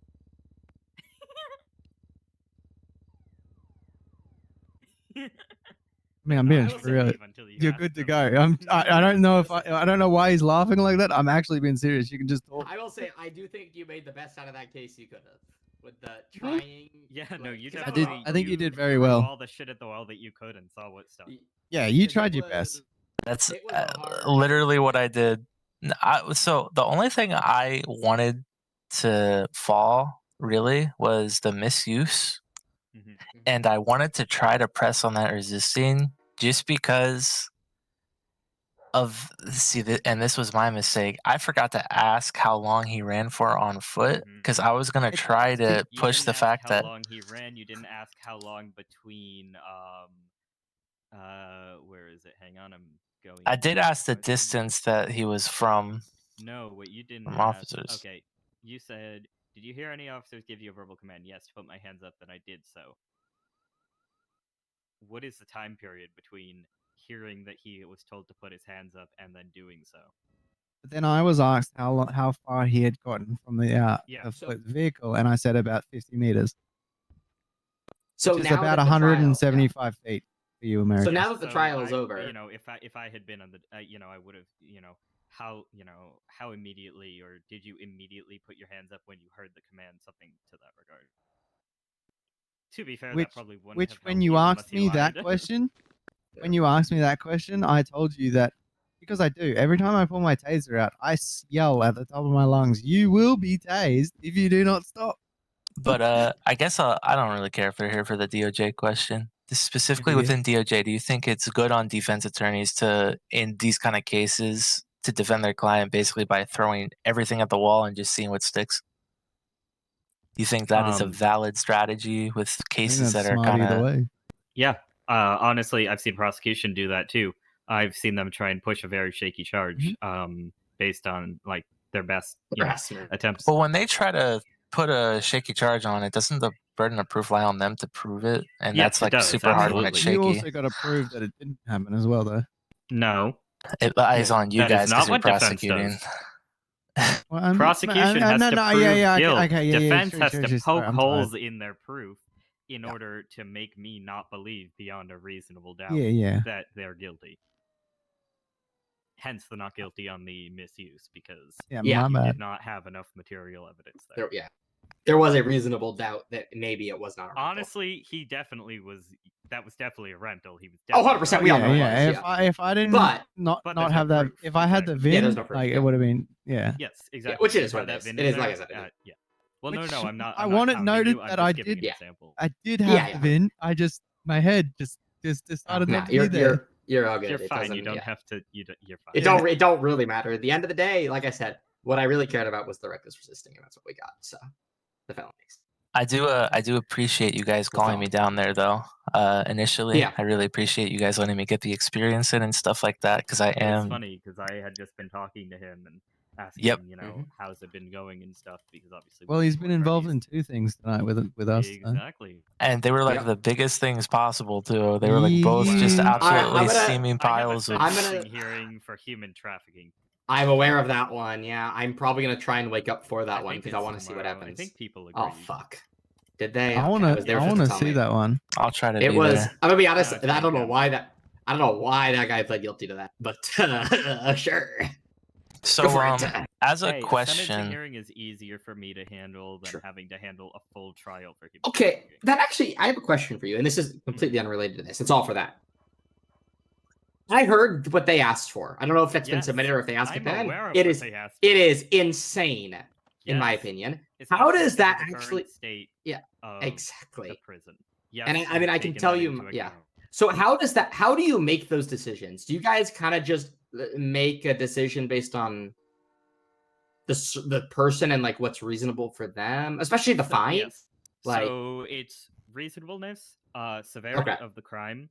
I mean, I'm being will for say real. leave until you You're ask good to them. go. I don't know if I don't know why he's laughing like that. I'm actually being serious. You can just talk. I will say, I do think you made the best out of that case you could have with the trying. Yeah, no, like, you 'cause that was definitely. I think you did very threw well. all the shit at the wall that you could and saw what stuck. Yeah, you 'cause it tried your best. That's It was a hard literally what I did. So the only thing I wanted to fall really was the misuse, Mhm. and I wanted to try to press on that resisting just because of and this was my mistake. I forgot to ask how long he ran for on foot Mhm. because I was gonna try to You push didn't the ask fact how that long he ran. You didn't ask how long between where is it? Hang on, I'm going. I did ask the Question mark. distance that he was from No, what you didn't from ask. officers. Okay, you said, "Did you hear any officers give you a verbal command?" Yes, to put my hands up, then I did so. What is the time period between hearing that he was told to put his hands up and then doing so? But then I was asked how far he had gotten from the Yeah. the vehicle, and I said about 50 meters, So which is now about that the trial- 175 feet for you So Americans. now that the So trial is I- over, you know, if I had been on the, I would have, how immediately, or did you immediately put your hands up when you heard the command? Something to that regard. To be fair, Which, that probably wouldn't which have when helped you you asked unless you me that lied. question, when you asked me that question, I told you that because I do. Every time I pull my taser out, I yell at the top of my lungs, "You will be tased if you do not stop." But I guess I don't really care if they're here for the DOJ question. Specifically do you? within DOJ, do you think it's good on defense attorneys to, in these kind of cases, to defend their client basically by throwing everything at the wall and just seeing what sticks? Do you think that is a valid strategy with I think cases that's that are smart kind either of? way. Yeah. Honestly, I've seen prosecution do that too. I've seen them try and push a very shaky charge, based on like their best Harassment. attempts. Well, when they try to put a shaky charge on it, doesn't the burden of proof lie on them to prove it? And Yes, that's it like does, super hard when it's absolutely. You shaky. also got to prove that it didn't happen as well, though. No, It lies on you that is guys not because you're what defense prosecuting. does. Well, Prosecution has to prove guilt. Okay, Defense true, has true, to true, sorry, poke I'm tired. holes in their proof in order to make me not believe beyond a reasonable doubt Yeah. that they're guilty. Hence the not guilty on the misuse, because Yeah, Yeah. my you bad. did not have enough material evidence there. There was a reasonable doubt that maybe it was not a rental. Honestly, he definitely was. That was definitely a rental. He was. Oh, Definitely 100%. We all know it Yeah. was, If I didn't But not there's have no that, proof, if I had the exactly. VIN, there's no proof, like it would have been Yes, exactly. Yeah, which If is you what had it that is. VIN It in is like I there, said. It is. yeah. Well, Which no, I'm not. I I'm want not it pounding noted you, I'm that just I giving did- an example. I did have Yeah. the VIN. I just my head just decided Nah, not to be there. you're all good. You're It fine. doesn't- You don't yeah. have to. You're fine. It don't really matter. At the end of the day, like I said, what I really cared about was the reckless resisting, and that's what we got. So the felonies. I do appreciate you guys calling me down there though. Initially, Yeah. I really appreciate you guys letting me get the experience in and stuff like that because I It's am. funny because I had just been talking to him and asking Yep. him, how's it been going and stuff, because obviously. Well, he's been involved in 2 things tonight with us. Exactly. And they were like Yep. the biggest things possible too. They were like both just Yeah. absolutely I'm gonna- seeming piles I of. have a sentencing hearing for human trafficking. I'm aware of that one. Yeah, I'm probably gonna try and wake up for that I one think because I it's want to see what tomorrow. I happens. think people agree. Oh fuck! Did they? I Okay, want was there to for the tell see me. that one. I'll try to. It be was. there. I'm gonna be honest. No, it's I don't know fine, why that. I don't know why that guy pled guilty to that, but sure. So Go for it. as a Hey, sentencing question, hearing is easier for me to handle than Sure. having to handle a full trial for human Okay, trafficking. that actually, I have a question for you, and this is completely unrelated to this. It's all for that. I heard what they asked for. I don't know if that's been Yes, submitted or if they asked I'm it then. aware of It what is. they asked It for. is insane, in my Yes, opinion. especially How does in that the current actually? state Yeah, of exactly. the prison? Yes, And I mean, I can taken tell that you, into yeah. account. So how does that? How do you make those decisions? Do you guys kind of just make a decision based on the person and like what's reasonable for them, especially the fine? Yes. Like, So it's reasonableness, severity Okay. of the crime.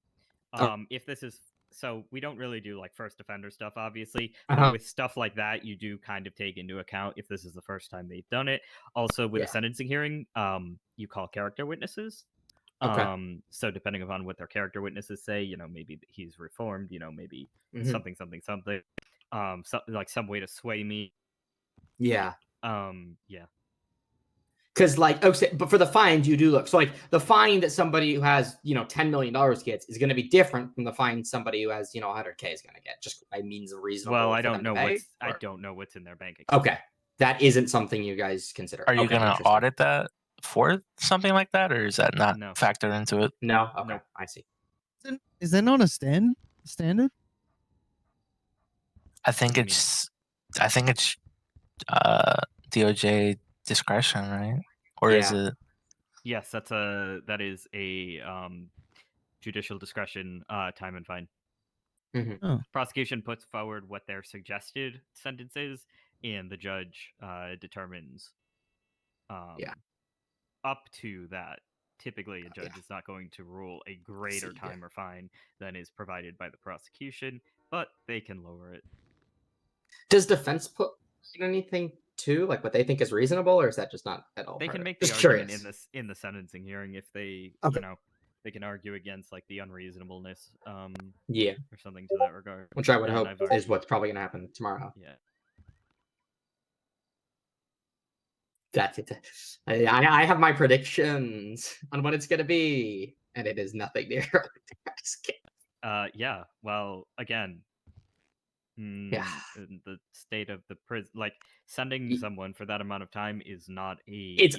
Oh. If this is so, we don't really do like first offender stuff, obviously. Uh-huh. But with stuff like that, you do kind of take into account if this is the first time they've done it. Also, with Yeah. a sentencing hearing, you call character witnesses. Okay. So depending upon what their character witnesses say, maybe he's reformed, maybe Mhm. something. So, like some way to sway me. Yeah. Yeah. Because like, okay, but for the fines, you do look. So like the fine that somebody who has $10 million gets is going to be different from the fine somebody who has $100K is going to get, just by means of reasonable. Well, I for don't them to know pay, I or- don't know what's in their bank account. Okay, that isn't something you guys consider. are you Okay, gonna interesting. audit that for something like that, or is that not No. factored into it? No. Okay, Nope. I see. Is there not a standard? I think What do you mean? it's DOJ discretion, right? Or is Yeah. it? Yes, that is a judicial discretion time and fine. Mhm. Oh. Prosecution puts forward what their suggested sentence is, and the judge determines Yeah. up to that. Typically, a judge Yeah. is not going to rule a greater See, yeah. time or fine than is provided by the prosecution, but they can lower it. Does defense put anything to like what they think is reasonable, or is that just not at all? They part can of it? make the Just argument curious. in the sentencing hearing if they Okay. they can argue against like the unreasonableness Yeah, or something to that regard. which I would And hope I've is argued- what's probably going to happen tomorrow. Yeah. That's it. I have my predictions on what it's going to be, and it is nothing near. Yeah. Well, again, Yeah. in the state of the prison, like sending Ye- someone for that amount of time is not It's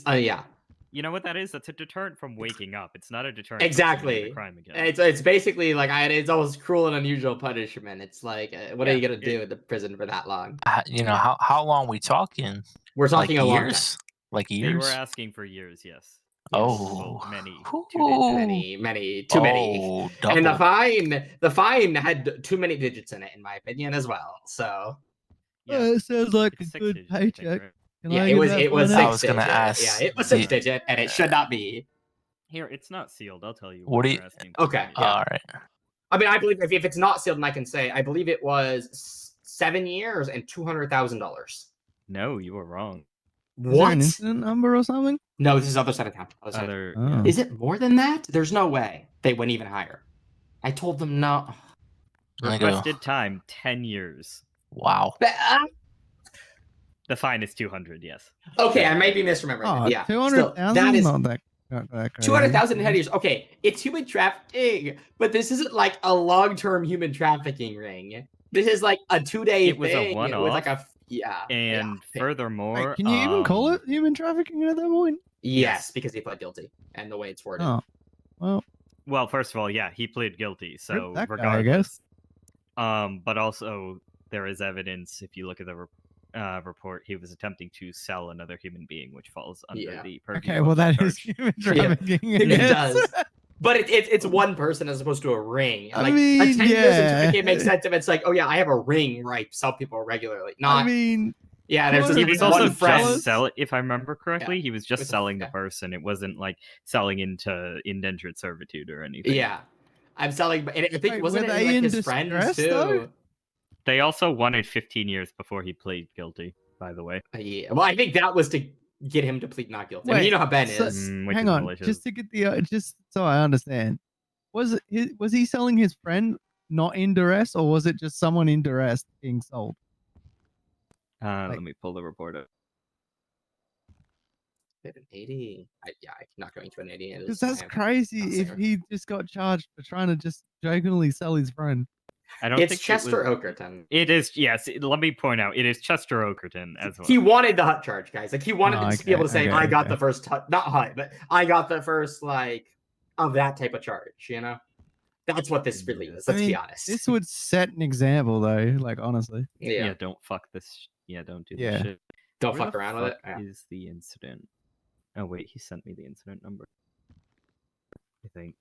yeah. You know what that is? That's a deterrent from waking up. It's not a deterrent Exactly. from committing the crime again. It's basically like it's almost cruel and unusual punishment. It's like, what are you Yeah, gonna do in the prison for that long? How long we talking? We're talking like a long time. years? Like They years? were asking for years, yes. Oh. Well, many. Too many. Oh, And double. the fine had too many digits in it, in my opinion, as well. So Yeah. It sounds like It's a 6 good digits, I think, paycheck. right? Can yeah, I it get was that it was fine I out? was gonna digit. ask Yeah, it was six the- digit, and it should not be. Here, it's not sealed. I'll tell you What do you're you- asking for. Okay, Yeah. yeah. All right. I mean, I believe if it's not sealed, and I can say, I believe it was 7 years and $200,000. No, you were wrong. Is there What? an incident number or something? No, this is other side of town. Other side of town. Other. Oh. Yeah. Is it more than that? There's no way they went even higher. I told them no. Let me go. Requested time 10 years. Wow. The fine is 200. Yes. Okay, I may be misremembering. Oh, it. Yeah, 200,000? that is Not that crazy. 200,000 in 10 years. Okay, it's human trafficking, but this isn't like a long-term human trafficking ring. This is like a 2-day It was a thing with like one-off, yeah. And yeah. furthermore, Wait, can you even call it human trafficking at that point? Yes, because he pled guilty, and the way it's worded. Oh, well, Well, first of all, yeah, he pleaded guilty. Rip So that guy, I regardless. guess. But also there is evidence if you look at the report, he was attempting to sell another human being, which falls under Yeah. the purview. okay, of well, that charge. is human trafficking. I It guess. does. But it's one person as opposed to a ring. I Like mean, a 10 years yeah. certificate makes sense if it's like, oh yeah, I have a ring where I sell people regularly. Not I mean, yeah, there's He this was $200,000 also one friend. just sell. If I remember correctly, he was just With the- selling yeah. the person. It wasn't like selling into indentured servitude or anything. Yeah. I'm selling, and I think Wait, wasn't were it they like in his friends distress, too? though? They also wanted 15 years before he pleaded guilty. By the way, Yeah. Well, I think that was to get him to plead not guilty. I mean, you Wait, know how Ben so- is. which hang is on, malicious. just to get the just so I understand, was he selling his friend not in duress, or was it just someone in duress being sold? Let me pull the report up. An 80. I'm not going to an 80. It Because is- that's I am- crazy. I'll If say- he just got charged for trying to just jokingly sell his friend. I don't It's think Chester it was, Okerton. It is, yes. Let me point out, it is Chester Okerton as well. He wanted the hut charge, guys. Like he wanted Oh, to be able to say, okay, "I got okay. the first hut, not hut, but I got the first like of that type of charge." You know, that's what this really is. I Let's be mean, honest. This would set an example, though. Like honestly. Yeah. Don't fuck this. Don't do Yeah. this shit. Don't Where fuck the around with it. fuck Yeah. Is the incident? Oh wait, he sent me the incident number. I think.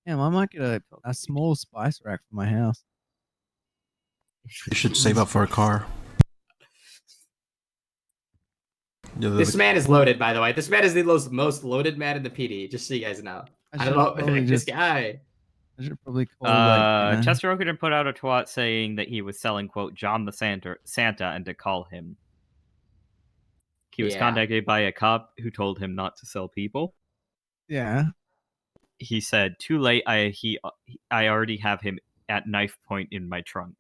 Damn, I might get a small spice rack for my house. You should save up for a car. Yeah, This man is loaded, by the way. This man is the most loaded man in the PD. Just so you guys know. I don't should know probably this just- guy. I should probably call. like, you know, Chester Okerton put out a twat saying that he was selling quote John the Santa and to call him. He was Yeah. contacted by a cop who told him not to sell people. Yeah. He said, "Too late. I already have him at knife point in my trunk."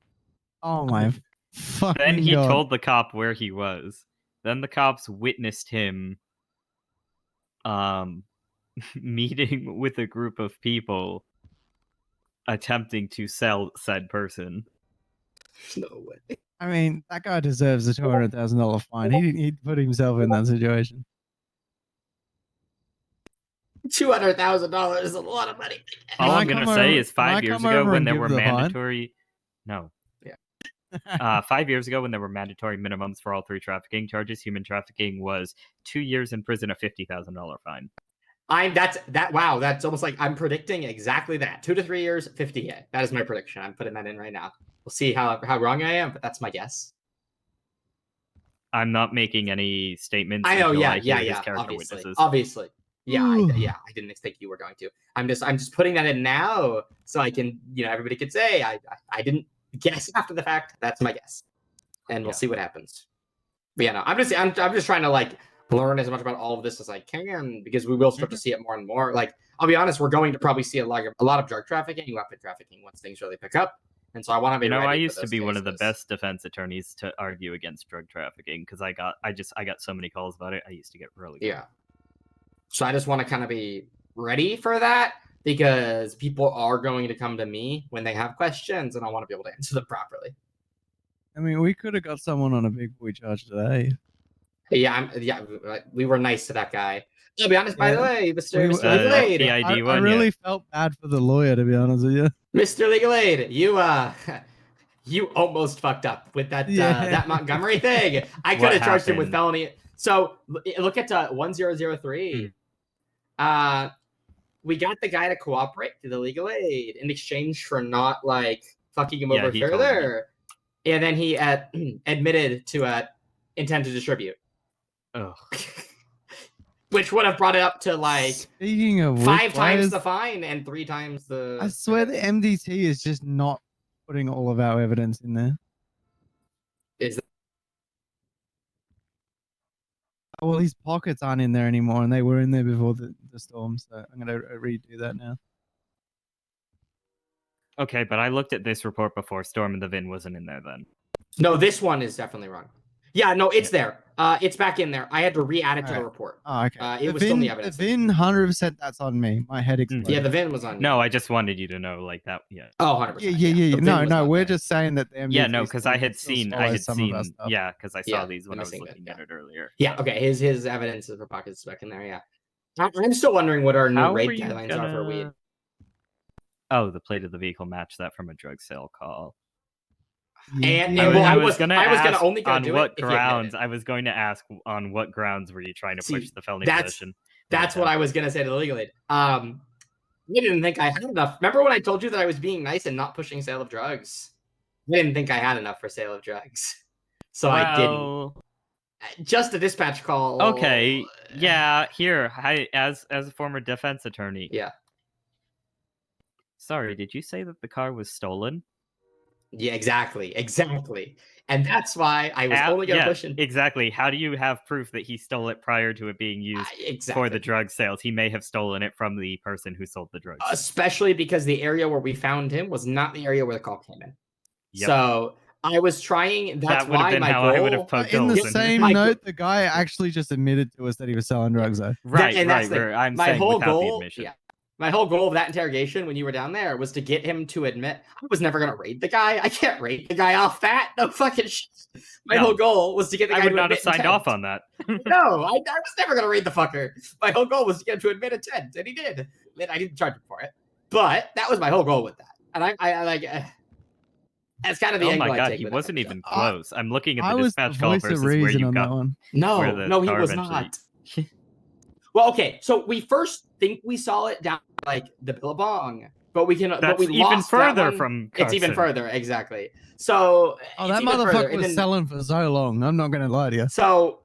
Oh my fucking Then he god. told the cop where he was. Then the cops witnessed him meeting with a group of people attempting to sell said person. No way. I mean, that guy deserves a $200,000 fine. He put himself in that situation. $200,000 is a lot of money. All Can I I'm gonna come say over- is can I 5 years come ago over when and there give were the fine? mandatory. No. Yeah. 5 years ago when there were mandatory minimums for all 3 trafficking charges, human trafficking was 2 years in prison, a $50,000 fine. Wow, that's almost like I'm predicting exactly that. 2 to 3 years, 50K. That is my prediction. I'm putting that in right now. We'll see how wrong I am, but that's my guess. I'm not making any statements. I know, until yeah, I hear yeah, his yeah. character Obviously, witnesses. obviously. Yeah, Ooh. I didn't think you were going to. I'm just putting that in now so I can, everybody could say I didn't guess after the fact. That's my guess, and we'll Yeah. see what happens. But yeah, no, I'm just trying to like learn as much about all of this as I can because we will start to see it more and more. Like I'll be honest, we're going to probably see a lot of drug trafficking, weapon trafficking once things really pick up. And so I want to be. I ready for used to those be one of the cases. best defense attorneys to argue against drug trafficking because I got so many calls about it. I used to get really good. Yeah. So I just want to kind of be ready for that because people are going to come to me when they have questions and I want to be able to answer them properly. I mean, we could have got someone on a big boy charge today. Yeah, we were nice to that guy. I'll be honest, by the Yeah. way, Mr. We- Mr. Legal Aid. PID I one, really yeah. felt bad for the lawyer, to be honest with you. Mr. Legal Aid, you You almost fucked up with that Yeah. that Montgomery thing. I could What have charged him with happened? felony. So look at 1003. We got the guy to cooperate to the legal aid in exchange for not like fucking him Yeah, over he told me. further, and then he admitted to intent to distribute, Ugh. which would have brought it up to like Speaking of which, 5 why times is- the fine and 3 times the. I swear the MDT is just not putting all of our evidence in there. Is Well, his pockets aren't in there anymore, and they were in there before the storm. So I'm gonna redo that now. Okay, but I looked at this report before Storm and the Vin wasn't in there then. no, this one is definitely wrong. Yeah, no, it's there. It's back in there. I had to re-add it to the Alright. report. Oh, okay. It was still in the evidence. The VIN, 100% that's on me. My head exploded. Yeah, the VIN was on. No, I just wanted you to know, like that. Yeah. Oh, 100%. Yeah. The VIN No, was no, not we're there. just saying that the MDT Yeah, no, because I still had seen, swallows some of our stuff. yeah, because I saw Yeah, these the when I was missing bit, looking yeah. at it earlier. Yeah, okay. His evidence for pockets is back in there. Yeah, I'm still wondering what our new How raid are you guidelines are for weed. gonna- Oh, the plate of the vehicle matched that from a drug sale call. And Yeah. well, I was gonna ask only gonna on do what it if he admitted grounds. it. I was going to ask on what grounds were you trying to See, push the felony that's- possession? That's what I was gonna say to the legal aid. I didn't think I had enough. Remember when I told you that I was being nice and not pushing sale of drugs? I didn't think I had enough for sale of drugs, so I didn't. Well, Just a dispatch call. okay, yeah. Here, as a former defense attorney. Yeah. Sorry, did you say that the car was stolen? Yeah, exactly. And that's why I was only gonna push in. Exactly. How do you have proof that he stole it prior to it being used for the drug sales? He may have stolen it from the person who sold the drugs. Especially because the area where we found him was not the area where the call came in. Yep. So I was trying. That's That would have why been my how goal. I would have poked In the holes in it. same My note, the guy actually just admitted to us that he was selling drugs, though. Right, and that's right. the- I'm my saying whole without the goal. admission. Yeah. My whole goal of that interrogation when you were down there was to get him to admit I was never gonna raid the guy. I can't raid the guy off that. No fucking shit. My No. whole goal was to get the guy I would to not have admit signed intent. off on that. No, I was never gonna raid the fucker. My whole goal was to get him to admit intent, and he did. And I didn't charge him for it, but that was my whole goal with that. And I like. That's kind of the Oh angle my I god, take he with wasn't everything. even close. I'm looking at I the was the dispatch call voice of versus where reason you on got. that one. where the No, he car was eventually- not. Well, okay, so we first think we saw it down like the Billabong, but we can. but That's we even lost that further one. from It's even Carson. further, exactly. So Oh, it's that even further, motherfucker and was then- selling for so long. I'm not going to lie to you. So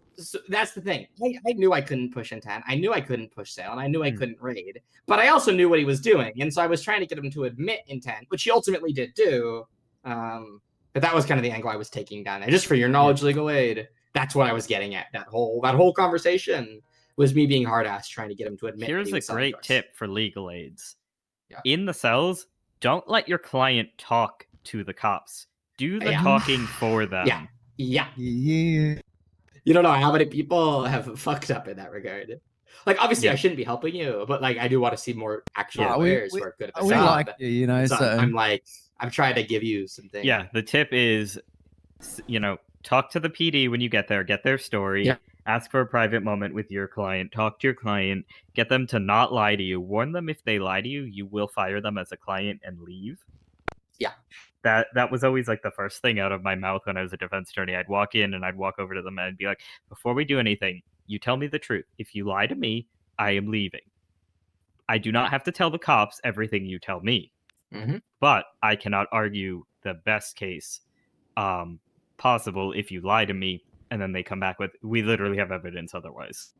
that's the thing. I knew I couldn't push intent. I knew I couldn't push sale, and I knew I couldn't raid. But I also knew what he was doing, and so I was trying to get him to admit intent, which he ultimately did do. But that was kind of the angle I was taking down there, just for your knowledge, legal aid. That's what I was getting at. That whole conversation was me being hard ass trying to get him to admit. that Here's he a was selling great drugs. tip for legal aids. Yeah. In the cells, don't let your client talk to the cops. Do the Yeah. talking for them. Yeah. Yeah. You don't know how many people have fucked up in that regard. Like, obviously, Yeah. I shouldn't be helping you, but like, I do want to see more actual Yeah. lawyers who are good at the We job. like you, you know. So So I'm like, I'm trying to give you some things. Yeah, the tip is, talk to the PD when you get there, get their story, Yeah. ask for a private moment with your client, talk to your client, get them to not lie to you, warn them if they lie to you, you will fire them as a client and leave. Yeah. That was always like the first thing out of my mouth when I was a defense attorney. I'd walk in and I'd walk over to them and I'd be like, before we do anything, you tell me the truth. If you lie to me, I am leaving. I do not have to tell the cops everything you tell me. Mhm. But I cannot argue the best case possible if you lie to me and then they come back with, we literally have evidence otherwise.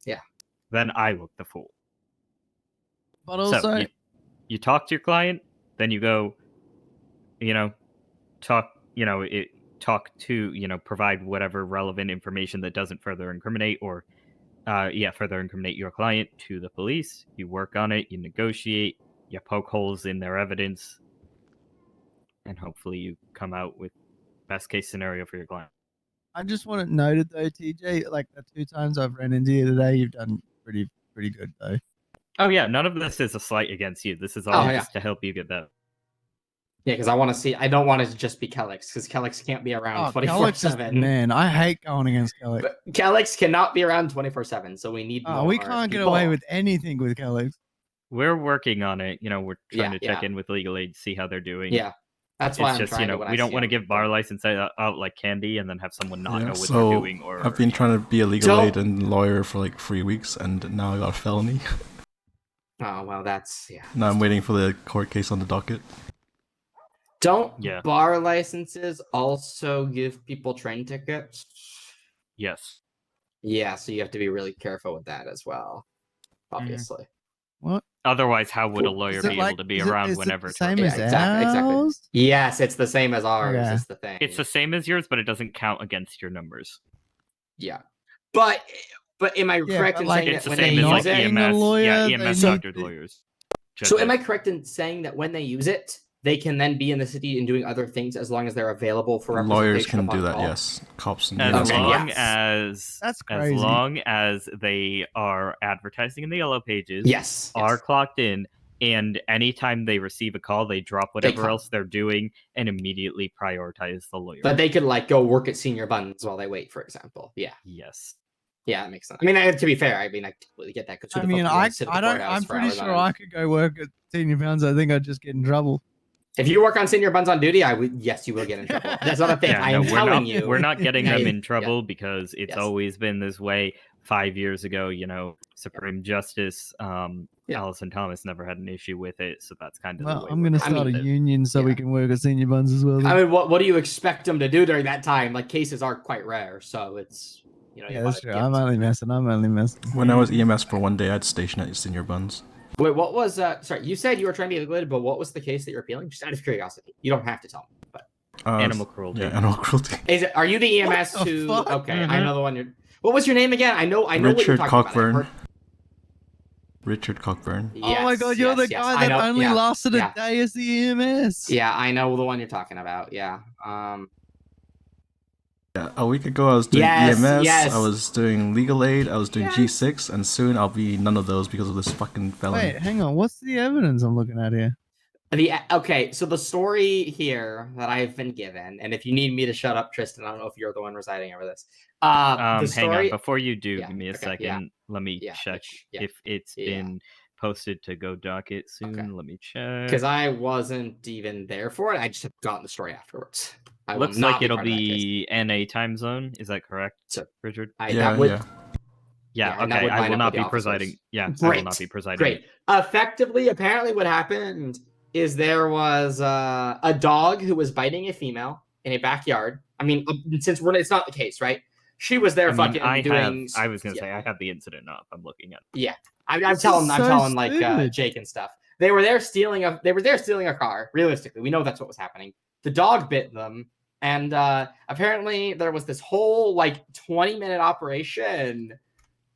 Yeah. Then I look the fool. but also, So you talk to your client, then you go, talk to, provide whatever relevant information that doesn't further incriminate or further incriminate your client to the police. You work on it, you negotiate, you poke holes in their evidence, and hopefully you come out with best case scenario for your client. I just want it noted though, TJ. Like the 2 times I've ran into you today, you've done pretty good though. Oh yeah, none of this is a slight against you. This is all Oh, yeah. just to help you get better. Yeah, because I want to see. I don't want it to just be Kellex, because Kellex can't be around Oh, Kellex is 24/7. man. I hate going against Kellex. But Kellex cannot be around 24/7, so we need. Oh, we more can't get people. away with anything with Kellex. We're working on it. We're trying Yeah, to check yeah. in with legal aid, see how they're doing. Yeah, That's why It's I'm just, trying to. When we I don't see want to them. give bar license out like candy and then have someone not know what so they're doing. Or I've been trying to be a legal Don't- aid and lawyer for like 3 weeks, and now I got a felony. Oh well, that's yeah. Now I'm waiting for the court case on the docket. Don't Yeah. bar licenses also give people train tickets? Yes. Yeah, so you have to be really careful with that as well. Obviously. What? Otherwise, how would a Cool. lawyer Is it be like- able to be is it- around is it whenever the it's same required? as exactly. ours? Yes, it's the same as ours. Okay. Is the thing. It's the same as yours, but it doesn't count against your numbers. Yeah, but am I Yeah, correct but in like, saying It's that the when they same as use like it? being a EMS. lawyer, Yeah, they EMS need doctors, to- lawyers. So am judges. I correct in saying that when they use it, they can then be in the city and doing other things as long as they're available for Lawyers representation can upon do that, call? yes. Cops and As EMS Okay, can. long yes. as That's as crazy. long as they are advertising in the yellow pages, Yes. are yes. clocked in, and anytime they receive a call, they drop whatever come. else they're doing and immediately prioritize the lawyer. But they could like go work at Senior Buns while they wait, for example. Yeah. Yes. Yeah, that makes sense. I mean, to be fair, I completely get that. 'Cause who I the fuck mean, would wanna sit at the I don't. courthouse I'm for pretty hours on sure end? I could go work at Senior Pounds. I think I'd just get in trouble. If you work on Senior Buns on duty, I would. Yes, you will get in trouble. That's not a thing. Yeah, I no, am we're telling not, you. we're not getting them Yeah. in trouble because it's Yes. always been this way. 5 years ago, Supreme Justice Yeah. Allison Thomas never had an issue with it, so that's kind of the Well, way I'm we're gonna going start a with it. union so we Yeah. can work at Senior Buns as well. then. I mean, what do you expect them to do during that time? Like cases are quite rare, so it's you yeah, that's wanna true. give I'm them only some- messing. When I was EMS for one day, I'd station at Senior Buns. Wait, what was sorry? You said you were trying to be regulated, but what was the case that you're appealing? Just out of curiosity. You don't have to tell me. But Animal cruelty. Yeah, animal cruelty. are you the EMS What the who? fuck? Okay, I know the one you're. What was your name again? I know what you're Richard talking Cockburn. about. Richard Cockburn. Oh my god, you're the guy that only lasted a day as the EMS. Yeah, I know the one you're talking about. Yeah. Yeah, a week ago I was doing Yes, EMS, yes. I was doing legal aid, I was doing Yes. G6, and soon I'll be none of those because of this fucking felony. Wait, hang on. What's the evidence I'm looking at here? Okay, so the story here that I've been given, and if you need me to shut up, Tristan, I don't know if you're the one residing over this. The Hang story. on, before you do, Yeah, give me a okay, second. yeah, Let me yeah, check yeah, if it's yeah. been posted to Go Docket soon. Okay. Let me check. Because I wasn't even there for it. I just have gotten the story afterwards. I will Looks not like it'll part of that case. be NA time zone. Is that correct, So- Richard? Yeah, that would, yeah. Yeah, and that okay. would I line will up not with be the presiding. officers. Yeah, I will Great, not be presiding. Great. Effectively, apparently, what happened is there was a dog who was biting a female in a backyard. I mean, since it's not the case, right? She was there I mean, fucking doing. I was gonna yeah. say I have the incident up. I'm looking at. Yeah, I'm This is telling so like stupid. Jake and stuff. They were there stealing a car. Realistically, we know that's what was happening. The dog bit them, and apparently there was this whole like 20-minute operation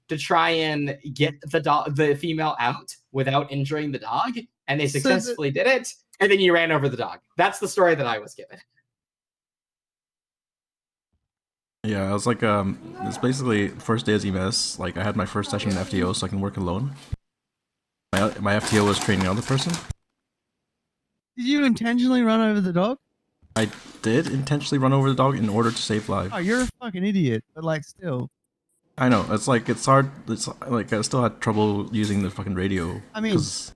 to try and get the female out without injuring the dog, and they So successfully did it. And then you ran over the dog. That's the story that I was given. Yeah, I was like, it's basically first day as EMS. Like, I had my first session in FTO, so I can work alone. My FTO was training another person. Did you intentionally run over the dog? I did intentionally run over the dog in order to save lives. Oh, you're a fucking idiot. But like, still. I know, it's like, it's hard, it's like, I still had trouble using the fucking radio. I mean, 'cause-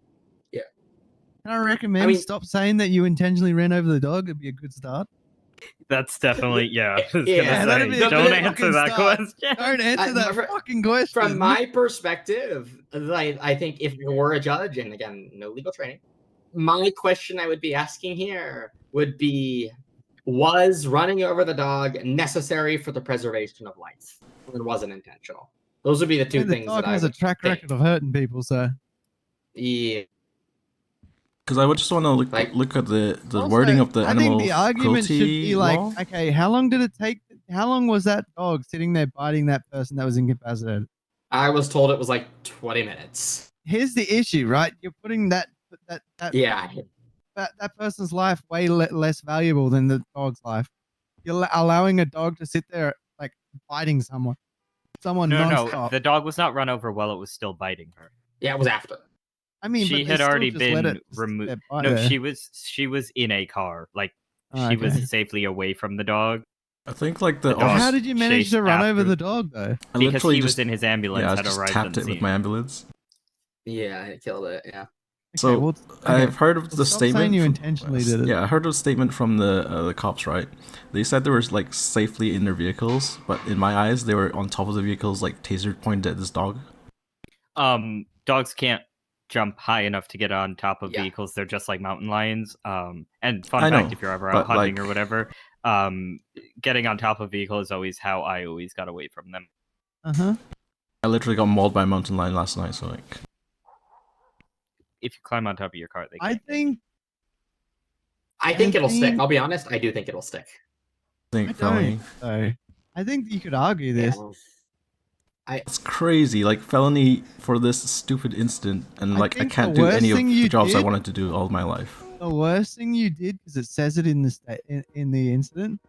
Can I recommend I mean- stop saying that you intentionally ran over the dog? It'd be a good start. That's definitely yeah. I was Yeah, gonna that'd say, be a don't good answer fucking that start. question. Don't answer that fr- fucking question. From my perspective, I think if you were a judge, and again, no legal training, my question I would be asking here would be, was running over the dog necessary for the preservation of life? Or was it intentional? Those would be the two the things dog that I has a would track think. record of hurting people, so. Yeah. Because I would just want to look Like- look at the Also, wording of the I animal think the argument should cruelty be like, law. okay, how long did it take? How long was that dog sitting there biting that person that was incapacitated? I was told it was like 20 minutes. Here's the issue, right? You're putting that Yeah. that person's life way less valuable than the dog's life. You're allowing a dog to sit there like biting someone No, nonstop. the dog was not run over while it was still biting her. Yeah, it was after. I mean, She but they had still already just let been it sit removed. there bite No, her. she was in a car. Like Oh, she okay. was safely away from the dog I think like the The dog- How officer, did you manage chased to run over after- the dog though? I because literally he was just in his ambulance. yeah, I had just arrived tapped on the it with scene. my ambulance. Yeah, it killed it. Yeah. So well, I've heard of well, the stop statement. saying you from- intentionally did it. Yeah, I heard of the statement from the cops. Right, they said they were like safely in their vehicles, but in my eyes, they were on top of the vehicles, like taser pointed at this dog. Dogs can't jump high enough to get on top of Yeah. vehicles. They're just like mountain lions. And I fun fact, know, if you're ever out but, hunting or like- whatever, getting on top of vehicle is always how I always got away from them. I literally got mauled by a mountain lion last night. So like, If you climb on top of your car, they I can't. think I think it'll stick. think- I'll be honest. I do think it'll stick. I think I felony. don't. So I think you could argue this. It's crazy, like felony for this stupid incident, and I like I think can't the do worst any of thing the you jobs I did- wanted to do all my life. The worst thing you did, because it says it in the in the incident,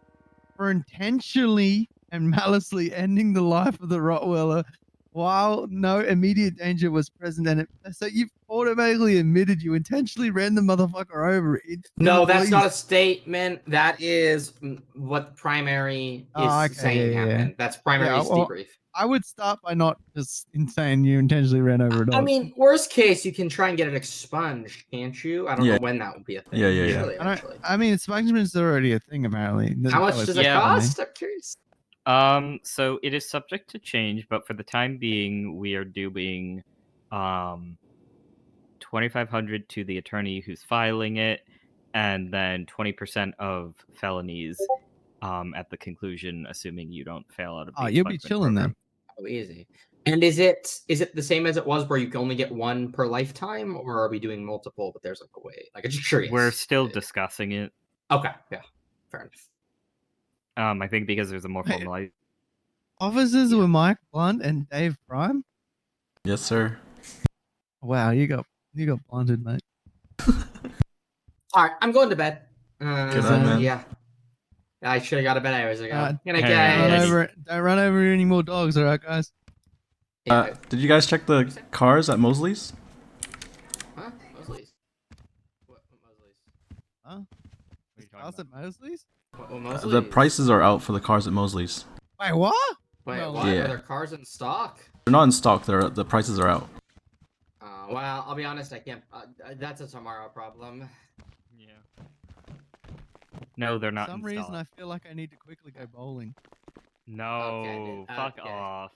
for intentionally and maliciously ending the life of the Rottweiler while no immediate danger was present, and so you've automatically admitted you intentionally ran the motherfucker over. No, that's not a statement. That is what the primary is Oh, okay, saying yeah. happened. That's primary's well, debrief. I would start by not just saying you intentionally ran over a dog. I mean, worst case, you can try and get it expunged, can't you? I don't Yeah. know when that would be a thing. Yeah, yeah, yeah. Surely, eventually. I mean, expungement's already a thing apparently. How much does it Yeah. cost? I'm curious. So it is subject to change, but for the time being, we are doing 2,500 to the attorney who's filing it, and then 20% of felonies at the conclusion, assuming you don't fail out of the Oh, you'll be expungement chilling program. then. Oh, easy. And is it the same as it was where you can only get one per lifetime, or are we doing multiple? But there's like a way. Like, I'm just curious. We're still discussing it. Okay. Yeah. Fair enough. I think because there's a more Wait. formalized. Officers were Mike Blunt and Dave Prime. Yes, sir. Wow, you got blunted, mate. All right, I'm going to bed. Good night, man. Yeah. I should have got to bed hours ago. Good night, Hey, guys. Don't run over any more dogs, all right, guys. Yeah, Did you guys check the cars at Mosley's? huh? Mosley's. What Mosley's? Huh? What are you talking Cars at about? Mosley's? What The Mosley's? prices are out for the cars at Mosley's. Wait, what? Wait, No. what? Yeah. Are there cars in stock? They're not in stock. The prices are out. Well, I'll be honest. I can't. That's a tomorrow problem. Yeah. No, they're For not. some in reason, stock. I feel like I need to quickly go bowling. No, dude. fuck Okay. off.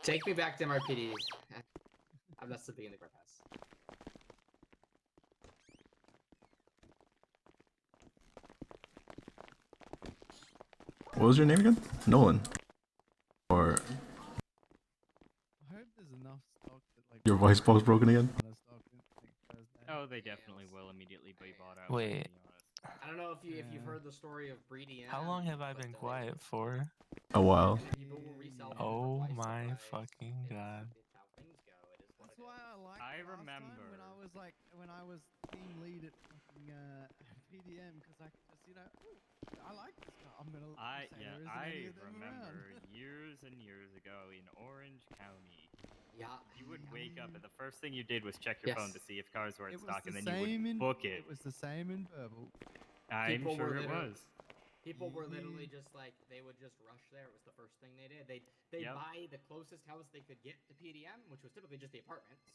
Take me back to MRPD. I'm not slipping in the crevasse. What was your name again? Nolan. Or I hope there's enough stock that like your voice box broken again? amount of stock in, like, Thursday. Oh, they definitely will immediately be bought out. Wait. to be honest. I don't know if you've heard the story of Breedy. How long have I been quiet for? A while. People will resell them for Oh twice the my price. fucking It's- god. it's how things go. It is what That's it why is. I like. I last time remember. when I was team lead at fucking PDM because I could just ooh, I like this car. I'm gonna. say there isn't any of them remember around. years and years ago in Orange County, Yeah. you would wake up and the first thing you did was check your phone Yes. to see if cars were in It was stock, the and then you same would in book it. It was the same in purple. I'm People sure were it literally- was. People were literally just like they would just rush there. It was the first thing they did. They'd Yep. buy the closest house they could get to PDM, which was typically just the apartments.